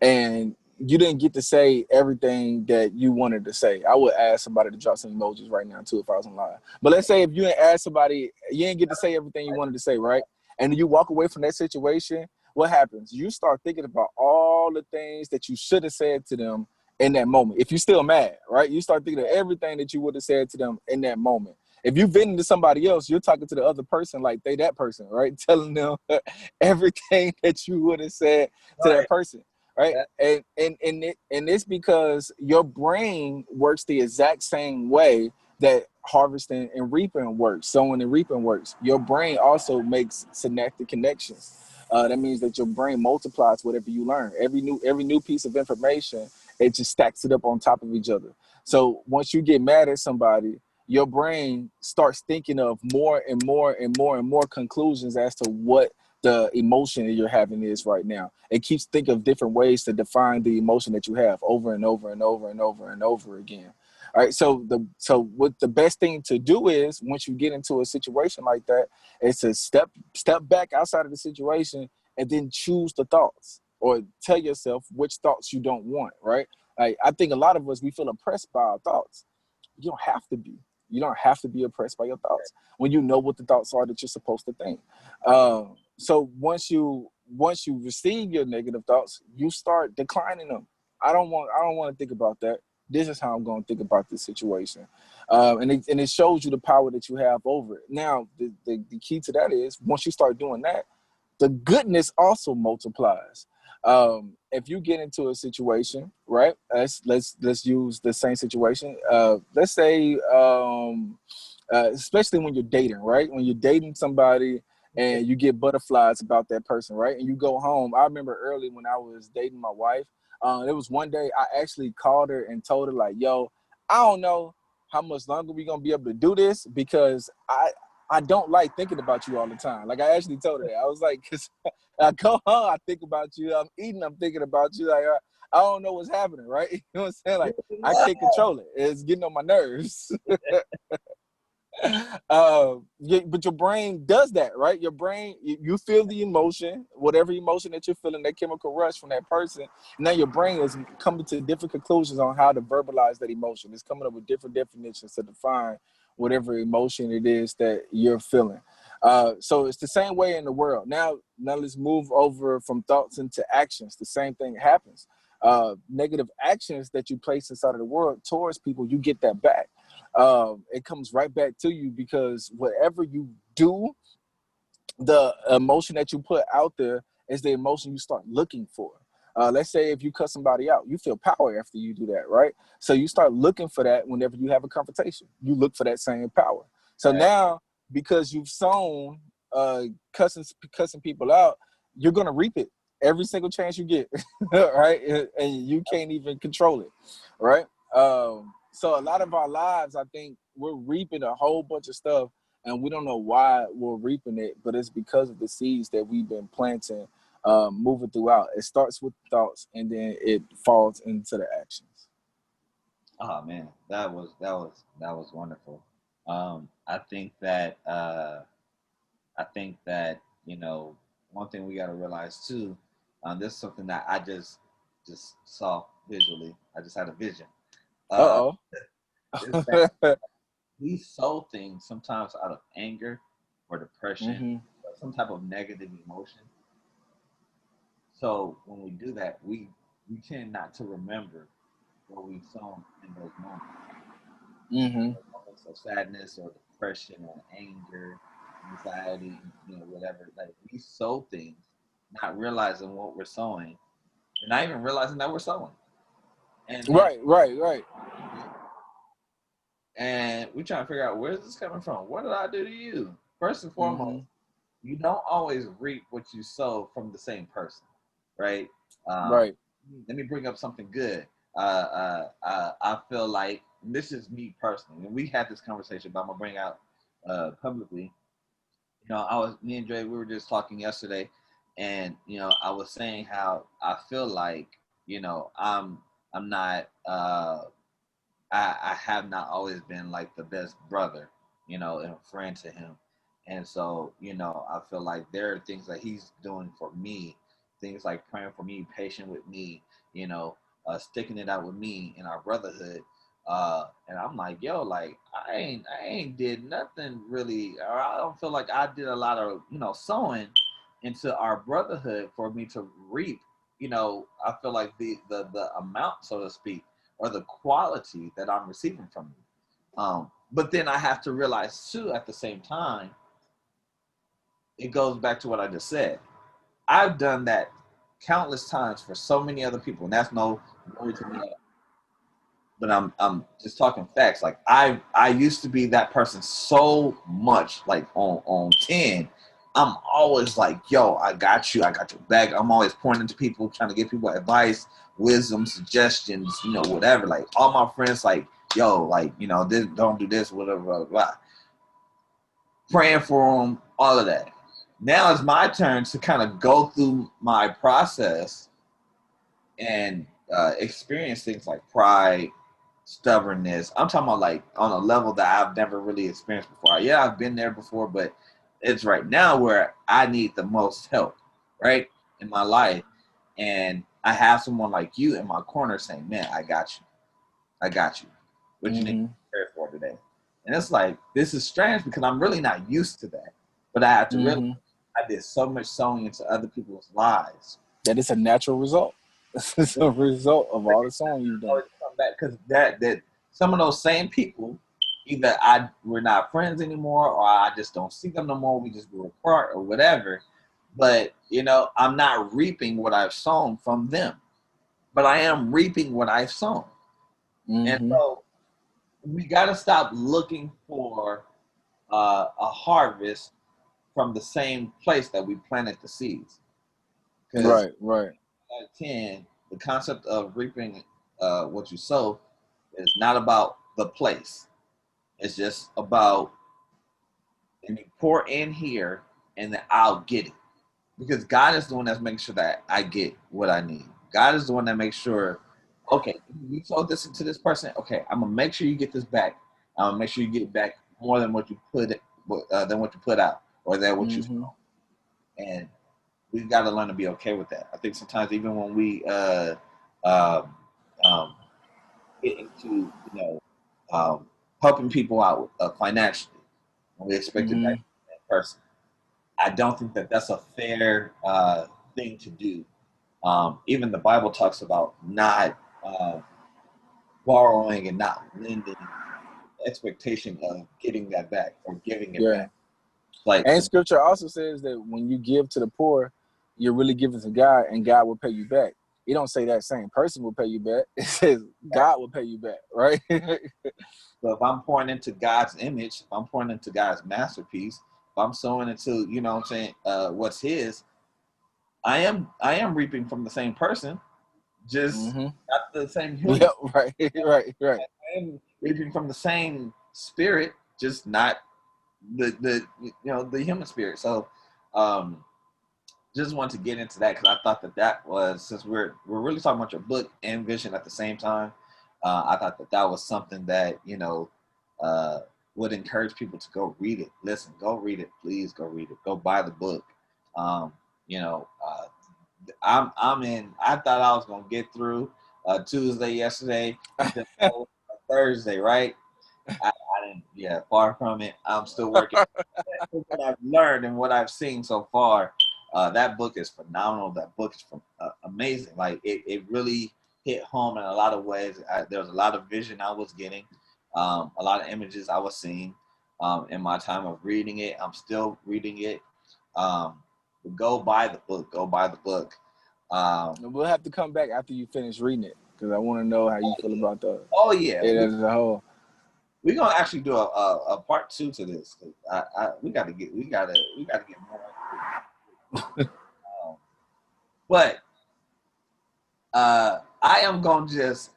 and you didn't get to say everything that you wanted to say? I would ask somebody to drop some emojis right now too if I was online. But let's say if you didn't ask somebody, you didn't get to say everything you wanted to say, right, and you walk away from that situation, what happens? You start thinking about all the things that you should have said to them in that moment. If you're still mad, right, you start thinking of everything that you would have said to them in that moment. If you've been to somebody else, you're talking to the other person like they that person, right? Telling them everything that you would have said to Right. that person, right? And it's because your brain works the exact same way that harvesting and reaping works, sowing and reaping works. Your brain also makes synaptic connections. That means that your brain multiplies whatever you learn. Every new piece of information, it just stacks it up on top of each other. So once you get mad at somebody, your brain starts thinking of more and more and more and more conclusions as to what the emotion that you're having is right now. It keeps thinking of different ways to define the emotion that you have over and over and over and over and over again. All right. So what the best thing to do is, once you get into a situation like that, is to step back outside of the situation and then choose the thoughts, or tell yourself which thoughts you don't want. Right. Like, I think a lot of us, we feel oppressed by our thoughts. You don't have to be. You don't have to be oppressed by your thoughts when you know what the thoughts are that you're supposed to think. So once you receive your negative thoughts, you start declining them. I don't want to think about that. This is how I'm going to think about this situation, and it shows you the power that you have over it. Now, the key to that is, once you start doing that, the goodness also multiplies. If you get into a situation, right? Let's use the same situation. Let's say, especially when you're dating, right? When you're dating somebody and you get butterflies about that person, right? And you go home. I remember early when I was dating my wife. There was one day I actually called her and told her, like, "Yo, I don't know how much longer we gonna be able to do this, because I don't like thinking about you all the time." Like, I actually told her that. I was like, "Cause I come home, I think about you. I'm eating, I'm thinking about you. Like, I don't know what's happening, right?" You know what I'm saying? Like, I can't control it. It's getting on my nerves. But your brain does that, right? Your brain, you feel the emotion, whatever emotion that you're feeling, that chemical rush from that person. Now your brain is coming to different conclusions on how to verbalize that emotion. It's coming up with different definitions to define whatever emotion it is that you're feeling. So it's the same way in the world. Now let's move over from thoughts into actions. The same thing happens. Negative actions that you place inside of the world towards people, you get that back. It comes right back to you, because whatever you do, the emotion that you put out there is the emotion you start looking for. Let's say if you cut somebody out, you feel power after you do that, right? So you start looking for that whenever you have a confrontation. You look for that same power. So now, because you've sown cussing people out, you're gonna reap it every single chance you get, right? And you can't even control it, right? So a lot of our lives, I think we're reaping a whole bunch of stuff, and we don't know why we're reaping it, but it's because of the seeds that we've been planting, moving throughout. It starts with thoughts, and then it falls into the actions. Oh man, that was wonderful. I think that one thing we got to realize too. This is something that I just saw visually. I just had a vision. Uh, Uh is that oh. we sow things sometimes out of anger or depression hmm or some type of negative emotion. So when we do that, we tend not to remember what we've sown in those moments. hmm Moments of sadness or depression or anger, anxiety, whatever. Like, we sow things, not realizing what we're sowing, and not even realizing that we're sowing. And then Right. we try to figure out, where's this coming from? What did I do to you? First and foremost, hmm you don't always reap what you sow from the same person, right? Um, Right. Let me bring up something good. I feel like, and this is me personally, and we had this conversation, but I'm gonna bring out publicly. Me and Dre, we were just talking yesterday, and I was saying how I feel like, I'm not, I have not always been like the best brother, and a friend to him. And so, I feel like there are things that he's doing for me, things like praying for me, patient with me, you know, sticking it out with me in our brotherhood. And I'm like, yo, like, I ain't did nothing really, or I don't feel like I did a lot of, sowing into our brotherhood for me to reap. I feel like the amount, so to speak, or the quality that I'm receiving from you. But then I have to realize too, at the same time, it goes back to what I just said. I've done that countless times for so many other people, and that's no glory to me. But I'm just talking facts. Like, I used to be that person so much. Like, on 10, I'm always like, yo, I got your back. I'm always pointing to people, trying to give people advice, wisdom, suggestions, whatever. Like, all my friends, like, yo, like, this, don't do this, whatever, blah, blah. Praying for them, all of that. now it's my turn to kind of go through my process and experience things like pride, stubbornness. I'm talking about like on a level that I've never really experienced before. Yeah, I've been there before, but it's right now where I need the most help, right, in my life. And I have someone like you in my corner saying, man, I got you. I got you. What you need to prepare for today. And it's like, this is strange because I'm really not used to that. But I have to realize I did so much sewing into other people's lives. That is a natural result. It's a result of all the song you've done. Because that some of those same people, either we're not friends anymore, or I just don't see them no more. We just grew apart, or whatever. But you know, I'm not reaping what I've sown from them, but I am reaping what I've sown. And so we got to stop looking for a harvest from the same place that we planted the seeds. Because Right. 10, the concept of reaping what you sow is not about the place. It's just about, and you pour in here and then I'll get it. Because God is the one that's making sure that I get what I need. God is the one that makes sure, okay, you sold this into this person. Okay, I'm gonna make sure you get this back. I'm gonna make sure you get it back more than what you put out, or than what you sold. And we've got to learn to be okay with that. I think sometimes even when we get into helping people out financially, when we expect it back from that person, I don't think that that's a fair thing to do. Even the Bible talks about not borrowing and not lending, expectation of getting that back or giving it back. Like, and scripture also says that when you give to the poor, you're really giving to God, and God will pay you back. It don't say that same person will pay you back. It says God will pay you back, right? So if I'm pouring into God's image, if I'm pouring into God's masterpiece, if I'm sowing into, you know what I'm saying, what's his, I am reaping from the same person, just not the same human. Yep, right. I am reaping from the same spirit, just not the human spirit. So just wanted to get into that because I thought that was, since we're really talking about your book and vision at the same time, I thought that was something that would encourage people to go read it. Listen, go read it, please. Go read it. Go buy the book. I'm in. I thought I was gonna get through Tuesday yesterday, Thursday, right? I didn't. Yeah, far from it. I'm still working. What I've learned and what I've seen so far, that book is phenomenal. That book is amazing. Like it really hit home in a lot of ways. There was a lot of vision I was getting, a lot of images I was seeing in my time of reading it. I'm still reading it. Go buy the book. Go buy the book. We'll have to come back after you finish reading it because I want to know how you feel about it as a whole. We're gonna actually do a part 2 to this. We gotta get more. But I am gonna just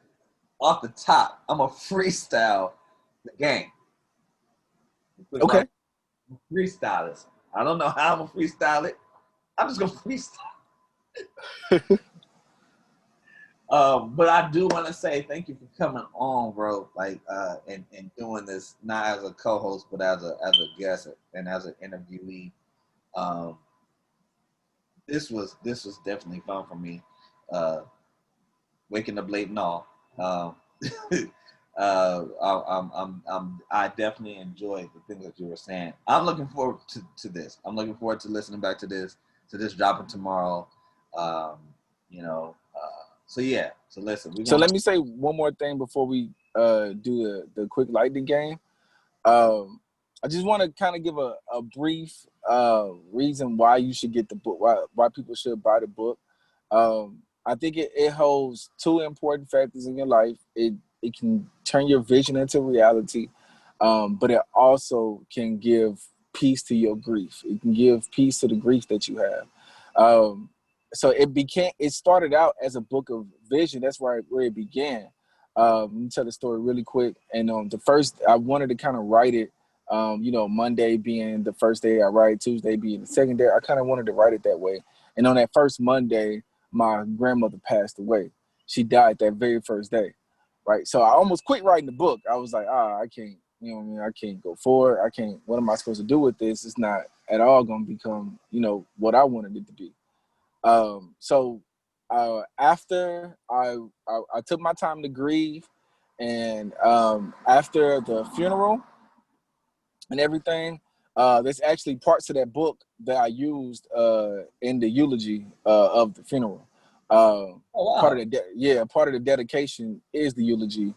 off the top. I'm gonna freestyle the game. Okay. Freestyle this. I don't know how I'm gonna freestyle it. I'm just gonna freestyle. But I do want to say thank you for coming on, bro. Like, and doing this not as a co-host, but as a guest and as an interviewee. This was definitely fun for me. Waking up late and all. I definitely enjoyed the things that you were saying. I'm looking forward to this. I'm looking forward to listening back to this dropping tomorrow. So yeah. So listen. So let me say one more thing before we do the quick lightning game. I just want to kind of give a brief reason why you should get the book, why people should buy the book. I think it holds two important factors in your life. It can turn your vision into reality, but it also can give peace to your grief. It can give peace to the grief that you have. So it started out as a book of vision. That's where it began. Let me tell the story really quick. And the first, I wanted to kind of write it Monday being the first day I write, Tuesday being the second day. I kind of wanted to write it that way. And on that first Monday, my grandmother passed away. She died that very first day, right? So I almost quit writing the book. I was like, I can't, I can't go forward. I can't, what am I supposed to do with this? It's not at all going to become, what I wanted it to be. So after I took my time to grieve, and after the funeral and everything, there's actually parts of that book that I used in the eulogy of the funeral. Oh, wow. Part of the dedication is the eulogy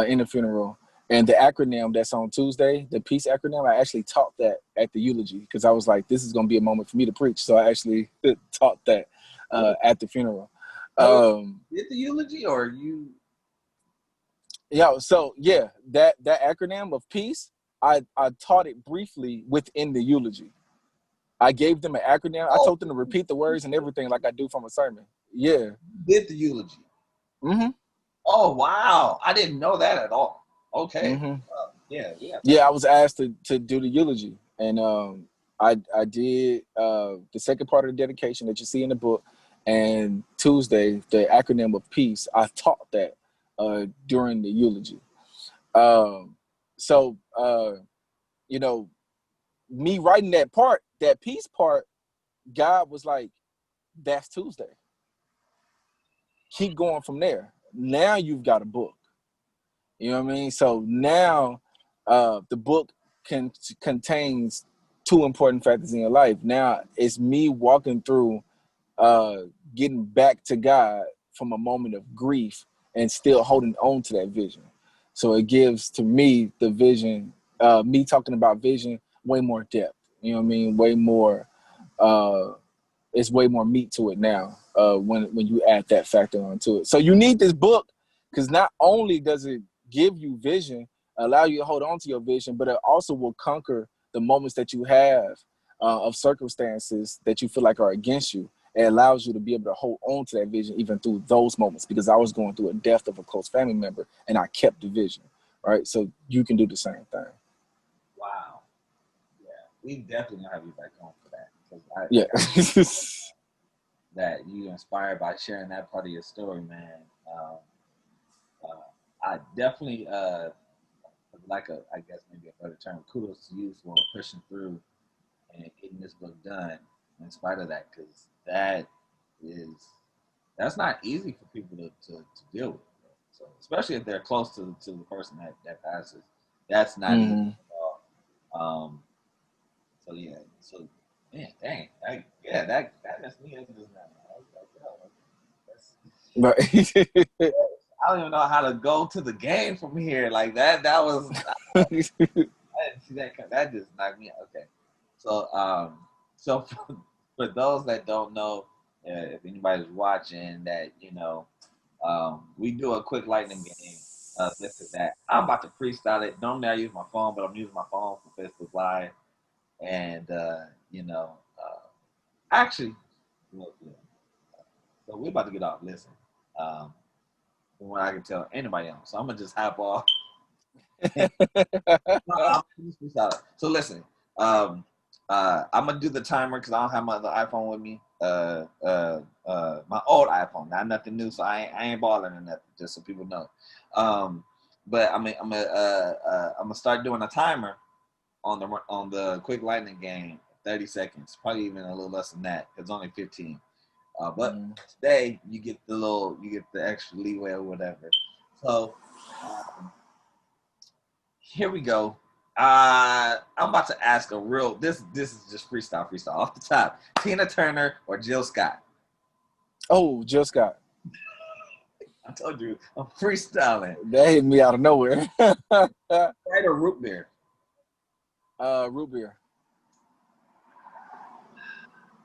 in the funeral. And the acronym that's on Tuesday, the peace acronym, I actually taught that at the eulogy because I was like, this is going to be a moment for me to preach. So I actually taught that at the funeral. Did the eulogy or you? Yeah. So yeah, that acronym of peace, I taught it briefly within the eulogy. I gave them an acronym. I told them to repeat the words and everything like I do from a sermon. Yeah. Did the eulogy? Mm-hmm. Oh wow! I didn't know that at all. Okay. Mm-hmm. Yeah. Yeah, I was asked to do the eulogy, and I did the second part of the dedication that you see in the book, and Tuesday the acronym of peace. I taught that during the eulogy. So me writing that part, that peace part, God was like, "That's Tuesday. Keep going from there. Now you've got a book." You know what I mean? So now the book contains two important factors in your life. Now it's me walking through getting back to God from a moment of grief and still holding on to that vision. So it gives to me the vision, me talking about vision, way more depth. You know what I mean? Way more, it's way more meat to it now when you add that factor onto it. So you need this book because not only does it give you vision, allow you to hold on to your vision, but it also will conquer the moments that you have of circumstances that you feel like are against you. It allows you to be able to hold on to that vision even through those moments, because I was going through a death of a close family member and I kept the vision, right? So you can do the same thing. Wow. Yeah, we definitely gonna have you back on for that because Yeah. that you inspired by sharing that part of your story, man. I definitely I guess maybe a better term, kudos to you for pushing through and getting this book done in spite of that, because that's not easy for people to deal with. So especially if they're close to the person that passes, that's not easy at all. So yeah, so man, dang, that messed me up just now. I was like, Right. I don't even know how to go to the game from here. Like that was I didn't see that. That just knocked me out. Okay, so for those that don't know, if anybody's watching, that we do a quick lightning game. This is that. I'm about to freestyle it. Normally I use my phone, but I'm using my phone for Facebook Live, and actually, look, so we're about to get off. Listen, from what I can tell, anybody else. So I'm gonna just hop off. So listen, I'm gonna do the timer because I don't have my other iPhone with me. My old iPhone, not nothing new, so I ain't balling or nothing. Just so people know. But I'm gonna start doing a timer on the quick lightning game. 30 seconds, probably even a little less than that. It's only 15. But today you get the extra leeway or whatever. So here we go. I'm about to ask a real. This is just freestyle off the top. Tina Turner or Jill Scott? Oh, Jill Scott. I told you I'm freestyling. That hit me out of nowhere. Right or root beer? Root beer.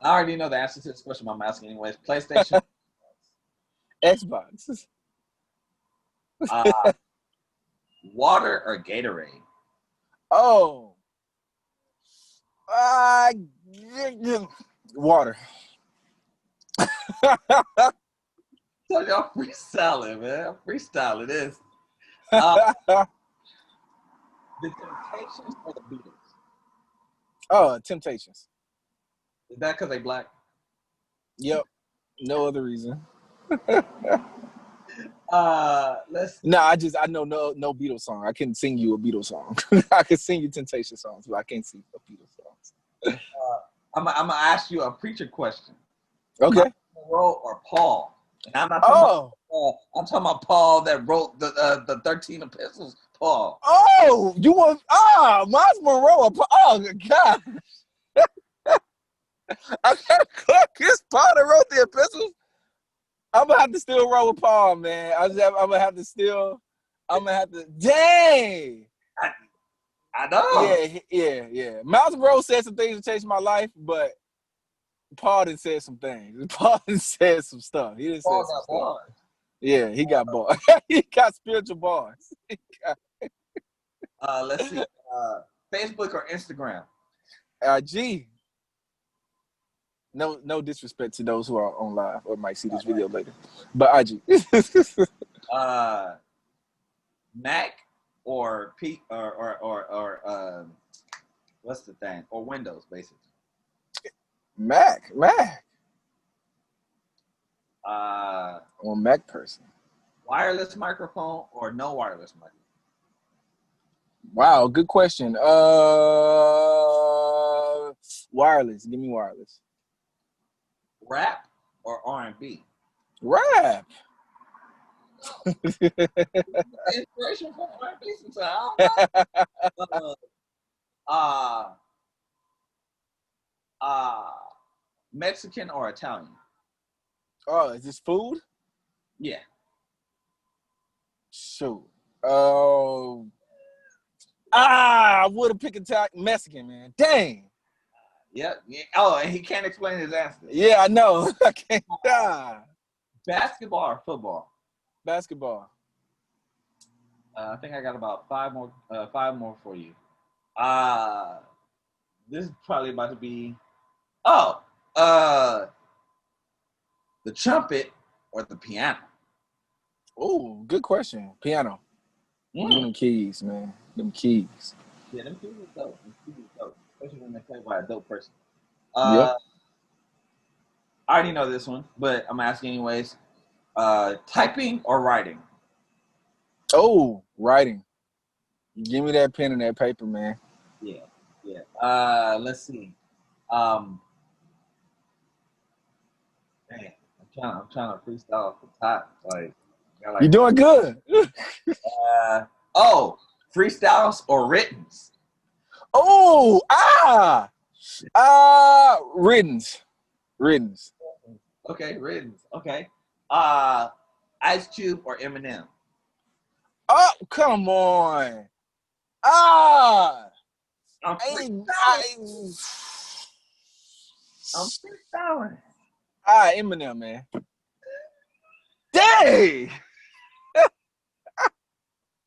I already know the answer to this question, but I'm asking anyways. PlayStation. Xbox. Water or Gatorade? Oh. Water. So y'all freestyling, man. I'm freestyling this. The Temptations or the Beatles? Temptations. Is that because they black? Yep. No other reason. Let's see. No, I know no Beatles song. I can sing you a Beatles song. I can sing you Temptation songs, but I can't sing a Beatles songs. I'm gonna ask you a preacher question. Okay. Miles Monroe or Paul? And I'm not talking about Paul. I'm talking about Paul that wrote the 13 epistles. Paul. Oh, you want Miles Monroe? Oh God. I gotta cook this Paul that wrote the epistles. I'm gonna have to still roll with Paul, man. I'm gonna have to. Dang. I know. Yeah. Miles Monroe said some things to change my life, but Paul didn't say some things. Paul didn't say some stuff. He didn't say Paul some got stuff. bars. Yeah, he got bars. He got spiritual bars. Let's see. Facebook or Instagram? G. No disrespect to those who are on live or might see this video later, but IG. Mac or P or what's the thing? Or Windows, basically. Mac. I'm a Mac person. Wireless microphone or no wireless microphone? Wow, good question. Wireless. Give me wireless. Rap or R&B? Rap. Inspiration for R&B sometimes. Mexican or Italian? Oh, is this food? Yeah. Shoot. I would have picked Mexican, man. Dang. Yep. Yeah. Oh, and he can't explain his answer. Yeah, I know. I can't. Basketball or football? Basketball. I think I got about five more for you. This is probably about to be. The trumpet or the piano? Oh, good question. Piano. Give them keys, man. Them keys. Yeah, them keys are dope. Especially when they play by a dope person. Yep. I already know this one, but I'm asking anyways. Typing or writing? Oh, writing. Give me that pen and that paper, man. Yeah. Let's see. Man, I'm trying to freestyle off the top. Like you're doing good. Freestyles or writtens? Oh, writtens. Okay, writtens. Okay. Ice Cube or Eminem? Oh, come on. I'm freestyling. Eminem, man. Dang.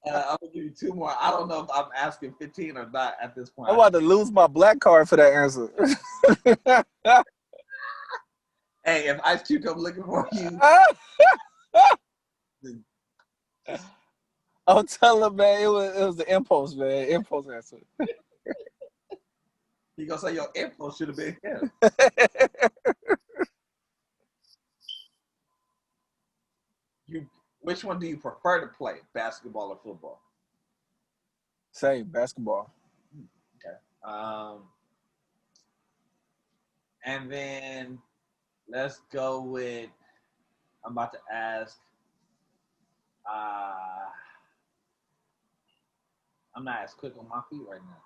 I'm gonna give you two more. I don't know if I'm asking 15 or not at this point. I'm about to lose my black card for that answer. Hey, if Ice Cube come looking for you, I'm telling him, man, it was the impulse, man. Impulse answer. he gonna say your impulse should have been him. Which one do you prefer to play, basketball or football? Same, basketball. Okay. And then let's go with. I'm about to ask. I'm not as quick on my feet right now.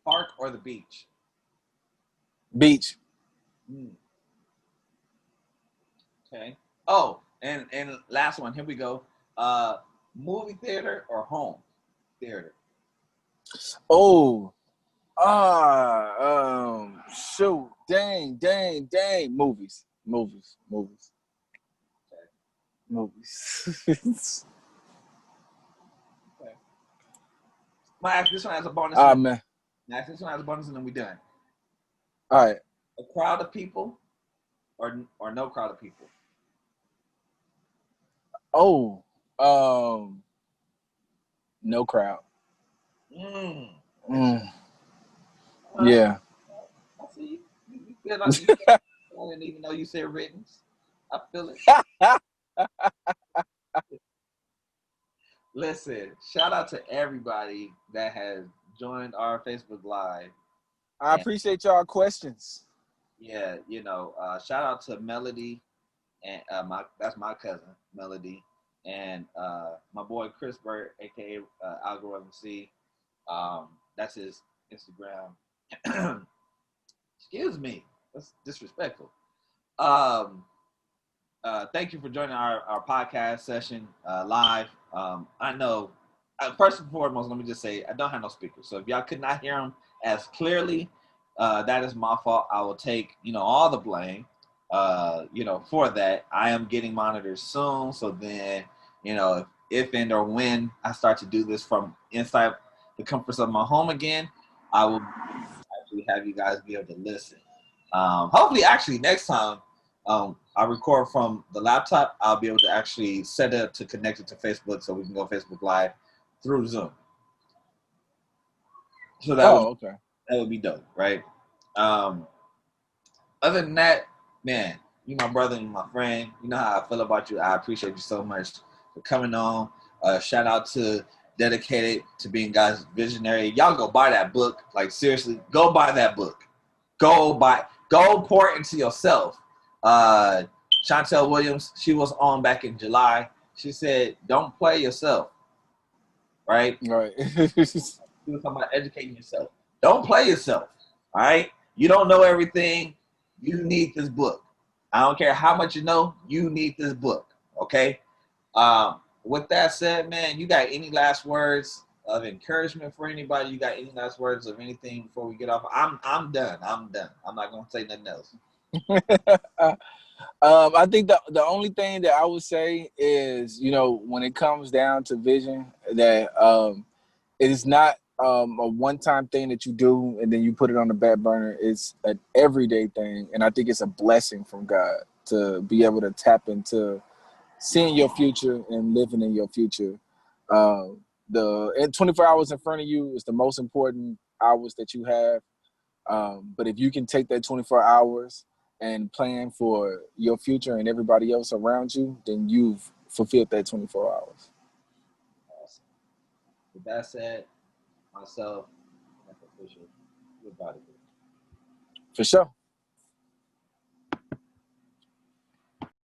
Park or the beach? Beach. Okay. Oh, and last one. Here we go. Movie theater or home theater? Oh. Shoot. Dang. Movies. Okay. Movies. Okay. This one has a bonus. Man. This one has a bonus, and then we're done. All right. A crowd of people or no crowd of people? Oh. No crowd. Mm. Yeah. I see you feel like you I didn't even know you said written. I feel it. Listen, shout out to everybody that has joined our Facebook Live. I And appreciate y'all questions. yeah, shout out to Melody and that's my cousin, Melody, and my boy Chris Burt, aka Algorithm C. That's his Instagram. Excuse me, that's disrespectful. Um, Thank you for joining our podcast session live. I know, first and foremost, let me just say, I don't have no speakers. So if y'all could not hear them as clearly, that is my fault. I will take, all the blame, for that. I am getting monitors soon. So then, if and or when I start to do this from inside the comforts of my home again, I will actually have you guys be able to listen. Hopefully, actually, next time I record from the laptop, I'll be able to actually set it up to connect it to Facebook so we can go Facebook Live through Zoom. So Okay. that would be dope, right? Other than that, man, you my brother and my friend. You know how I feel about you. I appreciate you so much for coming on. Shout out to Dedicated to Being God's Visionary. Y'all go buy that book. Like seriously, go buy that book. Go pour it into yourself. Chantel Williams, she was on back in July. She said, don't play yourself. Right? Right. She was talking about educating yourself. Don't play yourself. All right? You don't know everything. You need this book. I don't care how much you know, you need this book. Okay? With that said, man, you got any last words of encouragement for anybody? You got any last words of anything before we get off? I'm done. I'm not gonna say nothing else. I think the only thing that I would say is, when it comes down to vision, that it is not a one-time thing that you do and then you put it on the back burner. It's an everyday thing, and I think it's a blessing from God to be able to tap into seeing your future and living in your future. The 24 hours in front of you is the most important hours that you have. But if you can take that 24 hours and plan for your future and everybody else around you, then you've fulfilled that 24 hours. Awesome. With that said, myself, DeandreOfficial, goodbye. For sure.